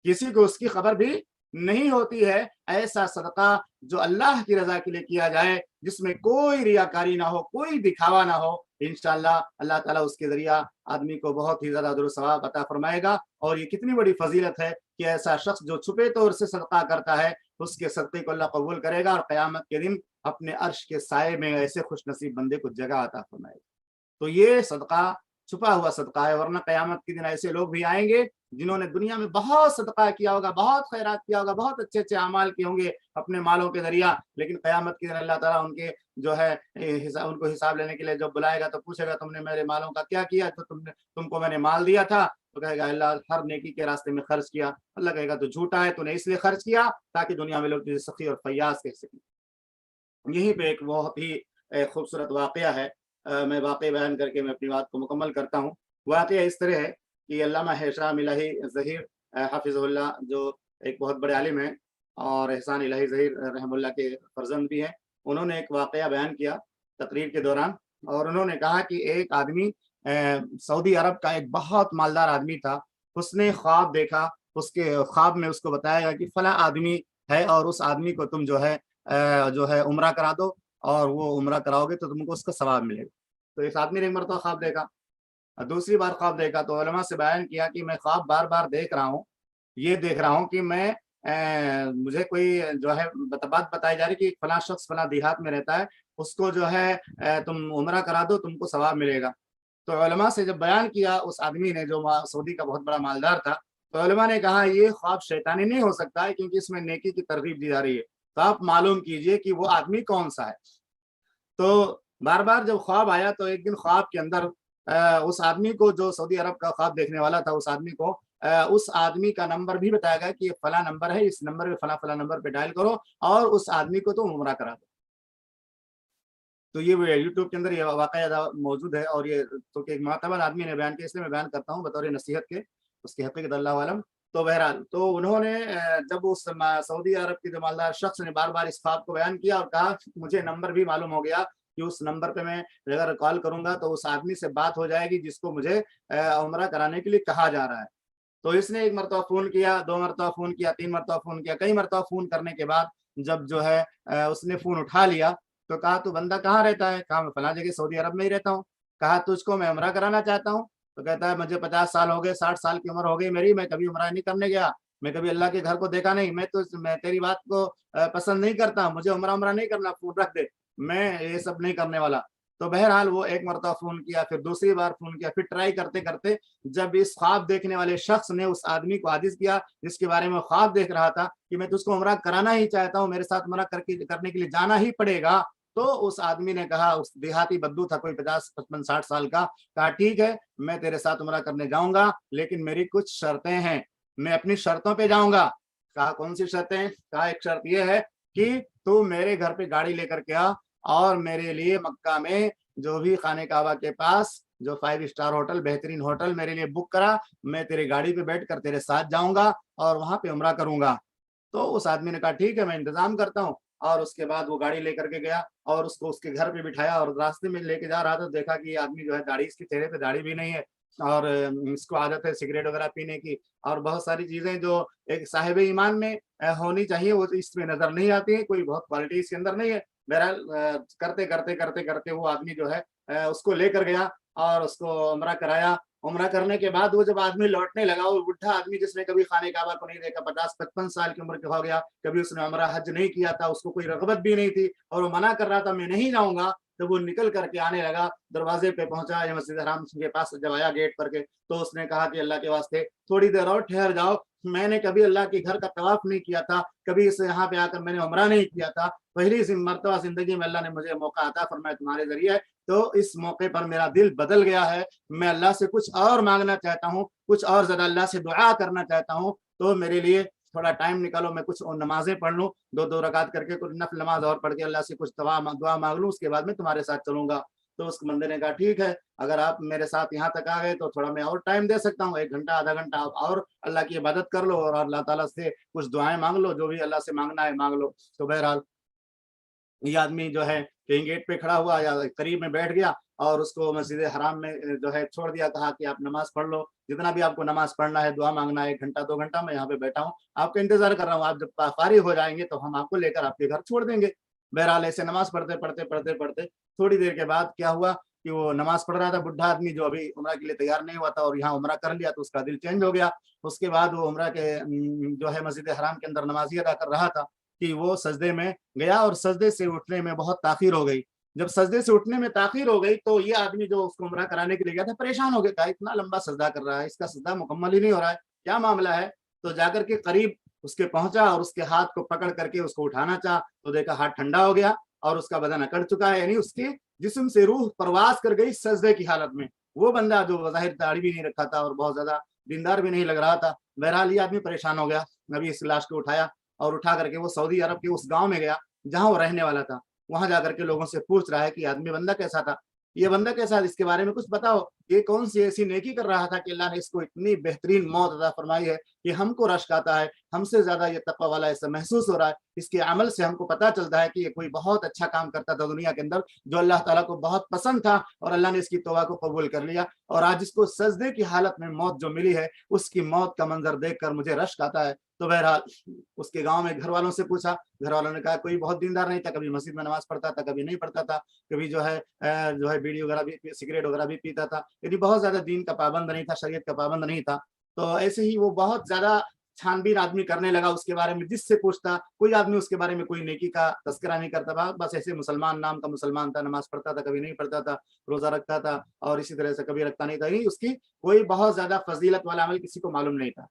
کسی کو اس کی خبر بھی نہیں ہوتی ہے. ایسا صدقہ جو اللہ کی رضا کے لیے کیا جائے جس میں کوئی ریاکاری نہ ہو، کوئی دکھاوا نہ ہو، انشاءاللہ اللہ تعالیٰ اس کے ذریعہ آدمی کو بہت ہی زیادہ اجر و ثواب عطا فرمائے گا. اور یہ کتنی بڑی فضیلت ہے کہ ایسا شخص جو چھپے طور سے صدقہ کرتا ہے اس کے صدقے کو اللہ قبول کرے گا اور قیامت کے دن اپنے عرش کے سائے میں ایسے خوش نصیب بندے کو جگہ عطا فرمائے گا. تو یہ صدقہ چھپا ہوا صدقہ ہے، ورنہ قیامت کے دن ایسے لوگ بھی آئیں گے جنہوں نے دنیا میں بہت صدقہ کیا ہوگا، بہت خیرات کیا ہوگا، بہت اچھے اچھے اعمال کیے ہوں گے اپنے مالوں کے ذریعہ، لیکن قیامت کے دن اللہ تعالیٰ ان کے جو ہے ان کو حساب لینے کے لیے جب بلائے گا تو پوچھے گا تم نے میرے مالوں کا کیا کیا؟ تو تم کو میں نے مال دیا تھا. تو کہے گا اللہ ہر نیکی کے راستے میں خرچ کیا. اللہ کہے گا تو جھوٹا ہے، تو نے اس لیے خرچ کیا تاکہ دنیا میں لوگ تجھے سخی اور فیاض کہہ سکیں. یہیں پہ ایک بہت ہی خوبصورت واقعہ ہے، میں واقعہ بیان کر کے میں اپنی بات کو مکمل کرتا ہوں. واقعہ اس طرح ہے کہ علامہ ہشام الہی ظہیر حافظ اللہ جو ایک بہت بڑے عالم ہیں اور احسان الہی ظہیر رحم اللہ کے فرزند بھی ہیں، انہوں نے ایک واقعہ بیان کیا تقریر کے دوران اور انہوں نے کہا کہ ایک آدمی سعودی عرب کا ایک بہت مالدار آدمی تھا. اس نے خواب دیکھا، اس کے خواب میں اس کو بتایا گیا کہ فلاں آدمی ہے اور اس آدمی کو تم جو ہے عمرہ کرا دو اور وہ عمرہ کراؤ گے تو تم کو اس کا ثواب ملے گا. تو اس آدمی نے ایک مرتبہ خواب دیکھا، دوسری بار خواب دیکھا تو علماء سے بیان کیا کہ میں خواب بار بار دیکھ رہا ہوں، یہ دیکھ رہا ہوں کہ میں مجھے کوئی جو ہے بات بتائی جا رہی کہ فلاں شخص فلاں دیہات میں رہتا ہے، اس کو جو ہے تم عمرہ کرا دو تم کو ثواب ملے گا. تو علماء سے جب بیان کیا اس آدمی نے جو سعودی کا بہت بڑا مالدار تھا، تو علماء نے کہا یہ خواب شیطانی نہیں ہو سکتا ہے کیونکہ اس میں نیکی کی ترغیب دی جا رہی ہے، تو آپ معلوم کیجئے کہ وہ آدمی کون سا ہے. تو بار بار جب خواب آیا تو ایک دن خواب کے اندر اس آدمی کو جو سعودی عرب کا خواب دیکھنے والا تھا اس آدمی کا نمبر بھی بتایا گیا کہ یہ فلاں نمبر ہے، اس نمبر پہ فلاں نمبر پہ ڈائل کرو اور اس آدمی کو تم عمرہ کرا دو. تو یہ یوٹیوب کے اندر یہ واقعہ موجود ہے اور یہ تو کہ ایک معتبر آدمی نے بیان کیا، اس لیے میں بیان کرتا ہوں بطور نصیحت کے، اس کی حقیقت اللہ عالم. تو بہرحال تو انہوں نے جب اس سعودی عرب کے جو مالدار شخص نے بار بار اس خواب کو بیان کیا اور کہا مجھے نمبر بھی معلوم ہو گیا کہ اس نمبر پہ میں اگر کال کروں گا تو اس آدمی سے بات ہو جائے گی جس کو مجھے عمرہ کرانے کے لیے کہا جا رہا ہے. تو اس نے ایک مرتبہ فون کیا، 2 مرتبہ فون کیا، 3 مرتبہ فون کیا، کئی مرتبہ فون کرنے کے بعد جب جو ہے اس نے فون اٹھا لیا تو کہا تو بندہ کہاں رہتا ہے؟ کہا میں فلاں جگہ سعودی عرب میں ہی رہتا ہوں. کہا تجھ کو میں عمرہ کرانا چاہتا ہوں. تو کہتا ہے مجھے 50 سال ہو گئے، 60 سال کی عمر ہو گئی میری، میں کبھی عمرہ نہیں کرنے گیا. میں کبھی اللہ کے گھر کو دیکھا نہیں, میں تیری بات کو پسند نہیں کرتا, مجھے عمرہ نہیں کرنا, فون رکھ دے, میں یہ سب نہیں کرنے والا. تو بہرحال وہ ایک مرتبہ فون کیا, پھر دوسری بار فون کیا, پھر ٹرائی کرتے کرتے جب اس خواب دیکھنے والے شخص نے اس آدمی کو عاجز کیا جس کے بارے میں خواب دیکھ رہا تھا کہ میں تجھ کو عمرہ کرانا ہی چاہتا ہوں, میرے ساتھ عمرہ کرنے کے لیے جانا ہی پڑے گا, تو اس آدمی نے کہا, اس دیہاتی بدو تھا کوئی 50 55 60 سال کا, کہا ٹھیک ہے میں تیرے ساتھ عمرہ کرنے جاؤں گا, لیکن میری کچھ شرطیں ہیں, میں اپنی شرطوں پہ جاؤں گا. کہا کون سی شرطیں؟ کہا ایک شرط یہ ہے کہ تو میرے گھر پہ گاڑی لے کر کے آ اور میرے لیے مکہ میں جو بھی خانہ کعبہ کے پاس جو 5 اسٹار ہوٹل, بہترین ہوٹل میرے لیے بک کرا, میں تیرے گاڑی پہ بیٹھ کر تیرے ساتھ جاؤں گا اور وہاں پہ عمرہ کروں گا. تو اس آدمی نے کہا ٹھیک ہے میں انتظام کرتا ہوں, اور اس کے بعد وہ گاڑی لے کر کے گیا اور اس کو اس کے گھر پہ بٹھایا, اور راستے میں لے کے جا رہا تھا دیکھا کہ یہ آدمی جو ہے داڑھی, اس کے چہرے پہ داڑھی بھی نہیں ہے, اور اس کو عادت ہے سگریٹ وغیرہ پینے کی, اور بہت ساری چیزیں جو ایک صاحب ایمان میں ہونی چاہیے وہ اس میں نظر نہیں آتی ہے, کوئی بہت کوالٹی اس کے اندر نہیں ہے. بہرحال کرتے کرتے کرتے کرتے وہ آدمی جو ہے اس کو لے کر گیا اور اس کو عمرہ کرایا. عمرہ کرنے کے بعد وہ جب آدمی لوٹنے لگا, وہ بڈھا آدمی جس نے کبھی خانہ کعبہ کو نہیں دیکھا, 50 55 سال کی عمر کا ہو گیا, کبھی اس نے عمرہ حج نہیں کیا تھا, اس کو کوئی رغبت بھی نہیں تھی اور وہ منع کر رہا تھا میں نہیں جاؤں گا, تو وہ نکل کر کے آنے لگا, دروازے پہ پہنچا مسجد حرام کے پاس, جب آیا گیٹ پر کے تو اس نے کہا کہ اللہ کے واسطے تھوڑی دیر اور ٹھہر جاؤ, میں نے کبھی اللہ کے گھر کا طواف نہیں کیا تھا, کبھی اس یہاں پہ آ کر میں نے عمرہ نہیں کیا تھا, پہلی مرتبہ زندگی میں اللہ نے مجھے موقع عطا فرمایا تمہارے ذریعے, تو اس موقع پر میرا دل بدل گیا ہے, میں اللہ سے کچھ اور مانگنا چاہتا ہوں, کچھ اور زیادہ اللہ سے دعا کرنا چاہتا ہوں, تو میرے لیے تھوڑا ٹائم نکالو, میں کچھ نمازیں پڑھ لوں, 2 رکعت کر کے کچھ نفل نماز اور پڑھ کے اللہ سے کچھ دعا مانگ لوں, اس کے بعد میں تمہارے ساتھ چلوں گا. تو اس بندے نے کہا ٹھیک ہے اگر آپ میرے ساتھ یہاں تک آ گئے تو تھوڑا میں اور ٹائم دے سکتا ہوں, 1 گھنٹہ آدھا گھنٹہ آپ اور اللہ کی عبادت کر لو اور اللہ تعالیٰ سے کچھ دعائیں مانگ لو, جو بھی اللہ سے مانگنا ہے مانگ لو. تو بہرحال یہ آدمی جو ہے کہیں گیٹ پہ کھڑا ہوا یا قریب میں بیٹھ گیا اور اس کو مسجد حرام میں جو ہے چھوڑ دیا, کہا کہ آپ نماز پڑھ لو, جتنا بھی آپ کو نماز پڑھنا ہے, دعا مانگنا ہے, 1 گھنٹہ 2 گھنٹہ میں یہاں پہ بیٹھا ہوں, آپ کا انتظار کر رہا ہوں, آپ جب فارغ ہو جائیں گے تو ہم آپ کو لے کر آپ کے گھر چھوڑ دیں گے. بہرحال ایسے نماز پڑھتے پڑھتے پڑھتے پڑھتے تھوڑی دیر کے بعد کیا ہوا کہ وہ نماز پڑھ رہا تھا, بڈھا آدمی جو ابھی عمرہ کے لیے تیار نہیں ہوا تھا اور یہاں عمرہ کر لیا تو اس کا دل چینج ہو گیا. اس کے بعد وہ عمرہ کے جو ہے مسجد حرام کے اندر نمازی ادا کر رہا تھا کہ وہ سجدے میں گیا اور سجدے سے اٹھنے میں بہت تاخیر ہو گئی. جب سجدے سے اٹھنے میں تاخیر ہو گئی تو یہ آدمی جو اس کو عمرہ کرانے کے لیے گیا تھا پریشان ہو گیا, کہا اتنا لمبا سجدہ کر رہا ہے, اس کا سجدہ مکمل ہی نہیں ہو رہا ہے, کیا معاملہ ہے. تو جا کر کے قریب اس کے پہنچا اور اس کے ہاتھ کو پکڑ کر کے اس کو اٹھانا چاہا تو دیکھا ہاتھ ٹھنڈا ہو گیا اور اس کا بدن اکڑ چکا ہے, یعنی اس کے جسم سے روح پرواز کر گئی سجدے کی حالت میں. وہ بندہ جو بظاہر داڑھی بھی نہیں رکھا تھا اور بہت زیادہ دیندار بھی نہیں لگ رہا تھا, بہرحال یہ آدمی پریشان ہو گیا. نبی اس لاش کو اٹھایا اور اٹھا کر کے وہ سعودی عرب کے اس گاؤں میں گیا جہاں وہ رہنے والا تھا. وہاں جا کر کے لوگوں سے پوچھ رہا ہے کہ آدمی بندہ کیسا تھا, یہ بندہ کیسا, اس کے بارے میں کچھ بتاؤ, یہ کون سی ایسی نیکی کر رہا تھا کہ اللہ نے اس کو اتنی بہترین موت عطا فرمائی ہے کہ ہم کو رشک آتا ہے, ہم سے زیادہ یہ تقوی والا ایسا محسوس ہو رہا ہے, اس کے عمل سے ہم کو پتہ چلتا ہے کہ یہ کوئی بہت اچھا کام کرتا تھا دنیا کے اندر جو اللہ تعالیٰ کو بہت پسند تھا اور اللہ نے اس کی توبہ کو قبول کر لیا, اور آج اس کو سجدے کی حالت میں موت جو ملی ہے اس کی موت کا منظر دیکھ کر مجھے رشک آتا ہے. تو بہرحال اس کے گاؤں میں گھر والوں سے پوچھا, گھر والوں نے کہا کوئی بہت دیندار نہیں تھا, کبھی مسجد میں نماز پڑھتا تھا کبھی نہیں پڑھتا تھا, کبھی جو ہے بیڑی وغیرہ بھی سگریٹ وغیرہ بھی پیتا تھا, یعنی بہت زیادہ دین کا پابند نہیں تھا, شریعت کا پابند نہیں تھا. تو ایسے ہی وہ بہت زیادہ چھان بین آدمی کرنے لگا اس کے بارے میں, جس سے پوچھتا کوئی آدمی اس کے بارے میں کوئی نیکی کا تذکرہ نہیں کرتا تھا, بس ایسے مسلمان نام کا مسلمان تھا, نماز پڑھتا تھا کبھی نہیں پڑھتا تھا, روزہ رکھتا تھا اور اسی طرح سے کبھی رکھتا نہیں تھا, اس کی کوئی بہت زیادہ فضیلت والا عمل کسی کو معلوم نہیں تھا.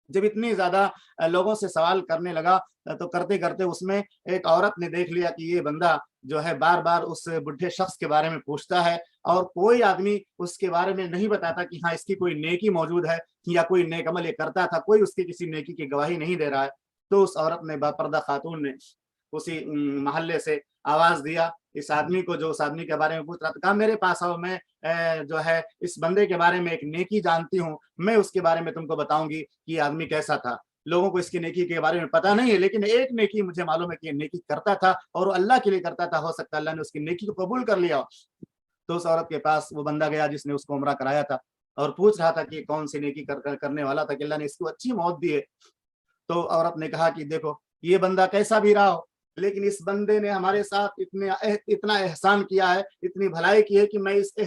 جب اتنی زیادہ لوگوں سے سوال کرنے لگا تو کرتے کرتے اس میں ایک عورت نے دیکھ لیا کہ یہ بندہ جو ہے بار بار اس بڈھے شخص کے بارے میں پوچھتا ہے اور کوئی آدمی اس کے بارے میں نہیں بتاتا کہ ہاں اس کی کوئی نیکی موجود ہے یا کوئی نیک عمل یہ کرتا تھا, کوئی اس کی کسی نیکی کی گواہی نہیں دے رہا ہے. تو اس عورت نے, باپردہ خاتون نے اسی محلے سے آواز دیا اس آدمی کو جو اس آدمی کے بارے میں پوچھ رہا تھا, کہا میرے پاس آؤ, میں جو ہے اس بندے کے بارے میں ایک نیکی جانتی ہوں, میں اس کے بارے میں تم کو بتاؤں گی کہ یہ آدمی کیسا تھا. لوگوں کو اس کی نیکی کے بارے میں پتا نہیں ہے, لیکن ایک نیکی مجھے معلوم ہے کہ یہ نیکی کرتا تھا اور اللہ کے لیے کرتا تھا, ہو سکتا ہے اللہ نے اس کی نیکی کو قبول کر لیا. تو اس عورت کے پاس وہ بندہ گیا جس نے اس کو عمرہ کرایا تھا اور پوچھ رہا تھا کہ کون سی نیکی کرنے والا تھا کہ اللہ نے اس کو اچھی موت دی ہے. تو عورت نے کہا کہ دیکھو یہ بندہ کیسا بھی رہا ہو, لیکن اس بندے نے ہمارے ساتھ اتنا احسان کیا ہے, اتنی بھلائی کی ہے کہ میں اس کے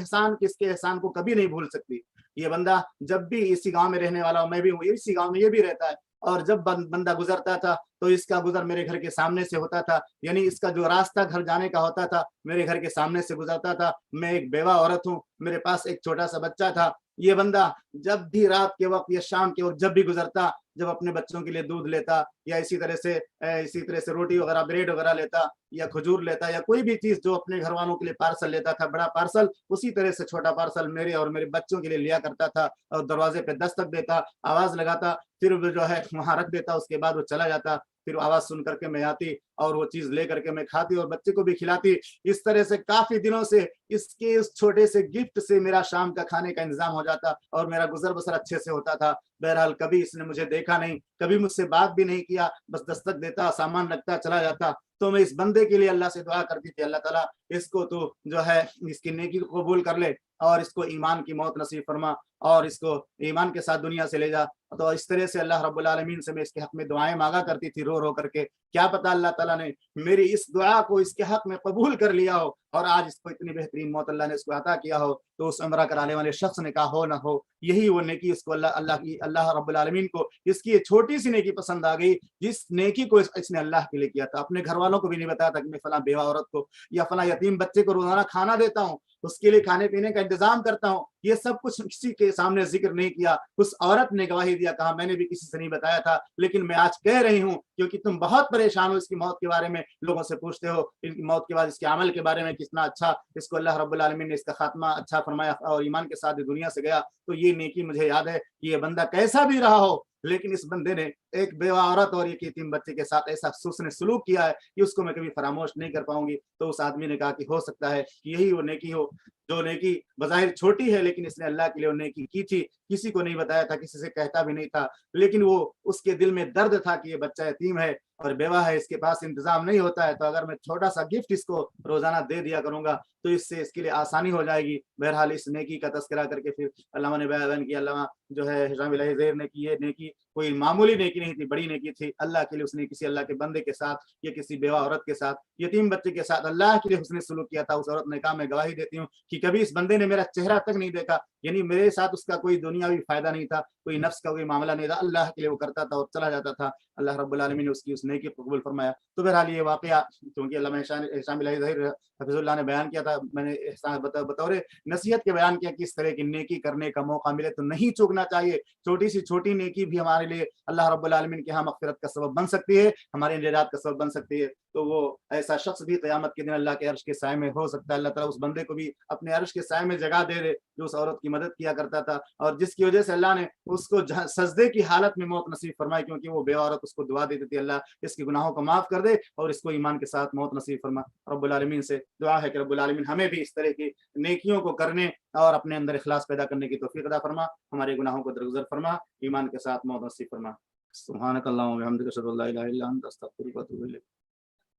احسان کو کبھی نہیں بھول سکتی. یہ بندہ جب بھی اسی گاؤں میں رہنے والا ہوں، میں بھی ہوں، اسی گاؤں میں یہ بھی رہتا ہے، اور جب بندہ گزرتا تھا تو اس کا گزر میرے گھر کے سامنے سے ہوتا تھا، یعنی اس کا جو راستہ گھر جانے کا ہوتا تھا میرے گھر کے سامنے سے گزرتا تھا۔ میں ایک بیوہ عورت ہوں، میرے پاس ایک چھوٹا سا بچہ تھا۔ یہ بندہ جب بھی رات کے وقت یا شام کے وقت جب بھی گزرتا، جب اپنے بچوں کے لیے دودھ لیتا یا اسی طرح سے روٹی وغیرہ بریڈ وغیرہ لیتا یا کھجور لیتا یا کوئی بھی چیز جو اپنے گھر والوں کے لیے پارسل لیتا تھا، بڑا پارسل، اسی طرح سے چھوٹا پارسل میرے اور میرے بچوں کے لیے لیا کرتا تھا، اور دروازے پہ دستک دیتا، آواز لگاتا، پھر وہ جو ہے وہاں رکھ دیتا، اس کے بعد وہ چلا جاتا، پھر آواز سن کر کے میں آتی اور وہ چیز لے کر کے میں کھاتی اور بچے کو بھی کھلاتی۔ اس طرح سے کافی دنوں سے اس چھوٹے سے گفٹ سے میرا شام کا کھانے کا انتظام ہو جاتا اور میرا گزر بسر اچھے سے ہوتا تھا۔ بہرحال کبھی اس نے مجھے دیکھا نہیں، کبھی مجھ سے بات بھی نہیں کیا، بس دستک دیتا، سامان رکھتا، چلا جاتا۔ تو میں اس بندے کے لیے اللہ سے دعا کرتی تھی، اللہ تعالیٰ اس کو تو جو ہے اس کی نیکی کو قبول کر لے اور اس کو ایمان کی موت نصیب فرما اور اس کو ایمان کے ساتھ دنیا سے لے جا۔ تو اس طرح سے اللہ رب العالمین سے میں اس کے حق میں دعائیں مانگا کرتی تھی رو رو کر کے۔ کیا پتہ اللہ تعالیٰ نے میری اس دعا کو اس کے حق میں قبول کر لیا ہو اور آج اس کو اتنی بہترین موت اللہ نے اس کو عطا کیا ہو، تو اس عمرہ کرانے والے شخص نے کہا ہو نہ ہو، یہی وہ نیکی اس کو اللہ رب العالمین کو اس کی یہ چھوٹی سی نیکی پسند آ گئی، جس نیکی کو اس نے اللہ کے لیے کیا تھا۔ اپنے گھر والوں کو بھی نہیں بتایا تھا کہ میں فلاں بیوہ عورت کو یا فلاں یتیم بچے کو روزانہ کھانا دیتا ہوں، اس کے لیے کھانے پینے کا انتظام کرتا ہوں، یہ سب کچھ کسی کے سامنے ذکر نہیں کیا۔ اس عورت نے گواہی دیا، کہا میں نے بھی کسی سے نہیں بتایا تھا، لیکن میں آج کہہ رہی ہوں کیونکہ تم بہت پریشان ہو اس کی موت کے بارے میں، لوگوں سے پوچھتے ہو ان کی موت کے بعد اس کے عمل کے بارے میں کتنا اچھا اس کو اللہ رب العالمین نے اس کا خاتمہ اچھا فرمایا اور ایمان کے ساتھ دنیا سے گیا۔ تو یہ نیکی مجھے یاد ہے کہ یہ بندہ کیسا بھی رہا ہو، لیکن اس بندے نے ایک بیوہ عورت اور ایک یتیم بچے کے ساتھ ایسا حسن سلوک کیا ہے کہ اس کو میں کبھی فراموش نہیں کر پاؤں گی۔ تو اس آدمی نے کہا کہ ہو سکتا ہے کہ یہی وہ نیکی ہو جو نیکی بظاہر چھوٹی ہے، لیکن اس نے اللہ کے لیے وہ نیکی کی تھی، کسی کو نہیں بتایا تھا، کسی سے کہتا بھی نہیں تھا، لیکن وہ اس کے دل میں درد تھا کہ یہ بچہ یتیم ہے اور بیوہ ہے، اس کے پاس انتظام نہیں ہوتا ہے، تو اگر میں چھوٹا سا گفٹ اس کو روزانہ دے دیا کروں گا تو اس سے اس کے لیے آسانی ہو جائے گی۔ بہرحال اس نیکی کا تذکرہ کر کے پھر علامہ نے بیان کیا، علامہ جو ہے ہشام الہی زیر نے کی، یہ نیکی کوئی معمولی نیکی نہیں تھی، بڑی نیکی تھی اللہ کے لیے۔ اس نے کسی اللہ کے بندے کے ساتھ یا کسی بیوہ عورت کے ساتھ، یتیم بچے کے ساتھ اللہ کے لیے حسن سلوک کیا تھا۔ اس عورت نے کہا میں گواہی دیتی ہوں کہ کبھی اس بندے نے میرا چہرہ تک نہیں دیکھا، یعنی میرے ساتھ اس کا کوئی دنیاوی فائدہ نہیں تھا، کوئی نفس کا کوئی معاملہ نہیں تھا، اللہ کے لیے وہ کرتا تھا اور چلا جاتا تھا۔ اللہ رب العالمین نے اس کی اس نیکی کو قبول فرمایا۔ تو بہرحال یہ واقعہ کیونکہ علامہ ہشام الہی ظاہر حفظ اللہ نے بیان کیا تھا، میں نے بطور نصیحت کے بیان کیا کہ اس طرح کی نیکی کرنے کا موقع ملے تو نہیں چوکنا چاہیے۔ چھوٹی سی چھوٹی نیکی بھی ہمارے لیے اللہ رب العالمین کے ہاں مغفرت کا سبب بن سکتی ہے، ہمارے نجات کا سبب بن سکتی ہے۔ تو وہ ایسا شخص بھی قیامت کے دن اللہ کے عرش کے سائے میں ہو سکتا ہے۔ اللہ تعالیٰ اس بندے کو بھی اپنے عرش کے سائے میں جگہ دے جو اس عورت کی مدد کیا کرتا تھا اور جس کی وجہ سے اللہ نے اس کو سجدے کی حالت میں موت نصیب فرمائی، کیونکہ وہ بیوہ عورت اس کو دعا دیتی تھی اللہ اس کے گناہوں کو معاف کر دے اور اس کو ایمان کے ساتھ موت نصیب فرما۔ رب العالمین سے دعا ہے کہ رب العالمین ہمیں بھی اس طرح کی نیکیوں کو کرنے اور اپنے اندر اخلاص پیدا کرنے کی توفیق عطا فرما، ہمارے گناہوں کو درگزر فرما، ایمان کے ساتھ موت نصیب فرما۔ سبحانک اللہم و بحمدک، اشہد ان لا الہ الا انت، استغفرک و اتوب الیک۔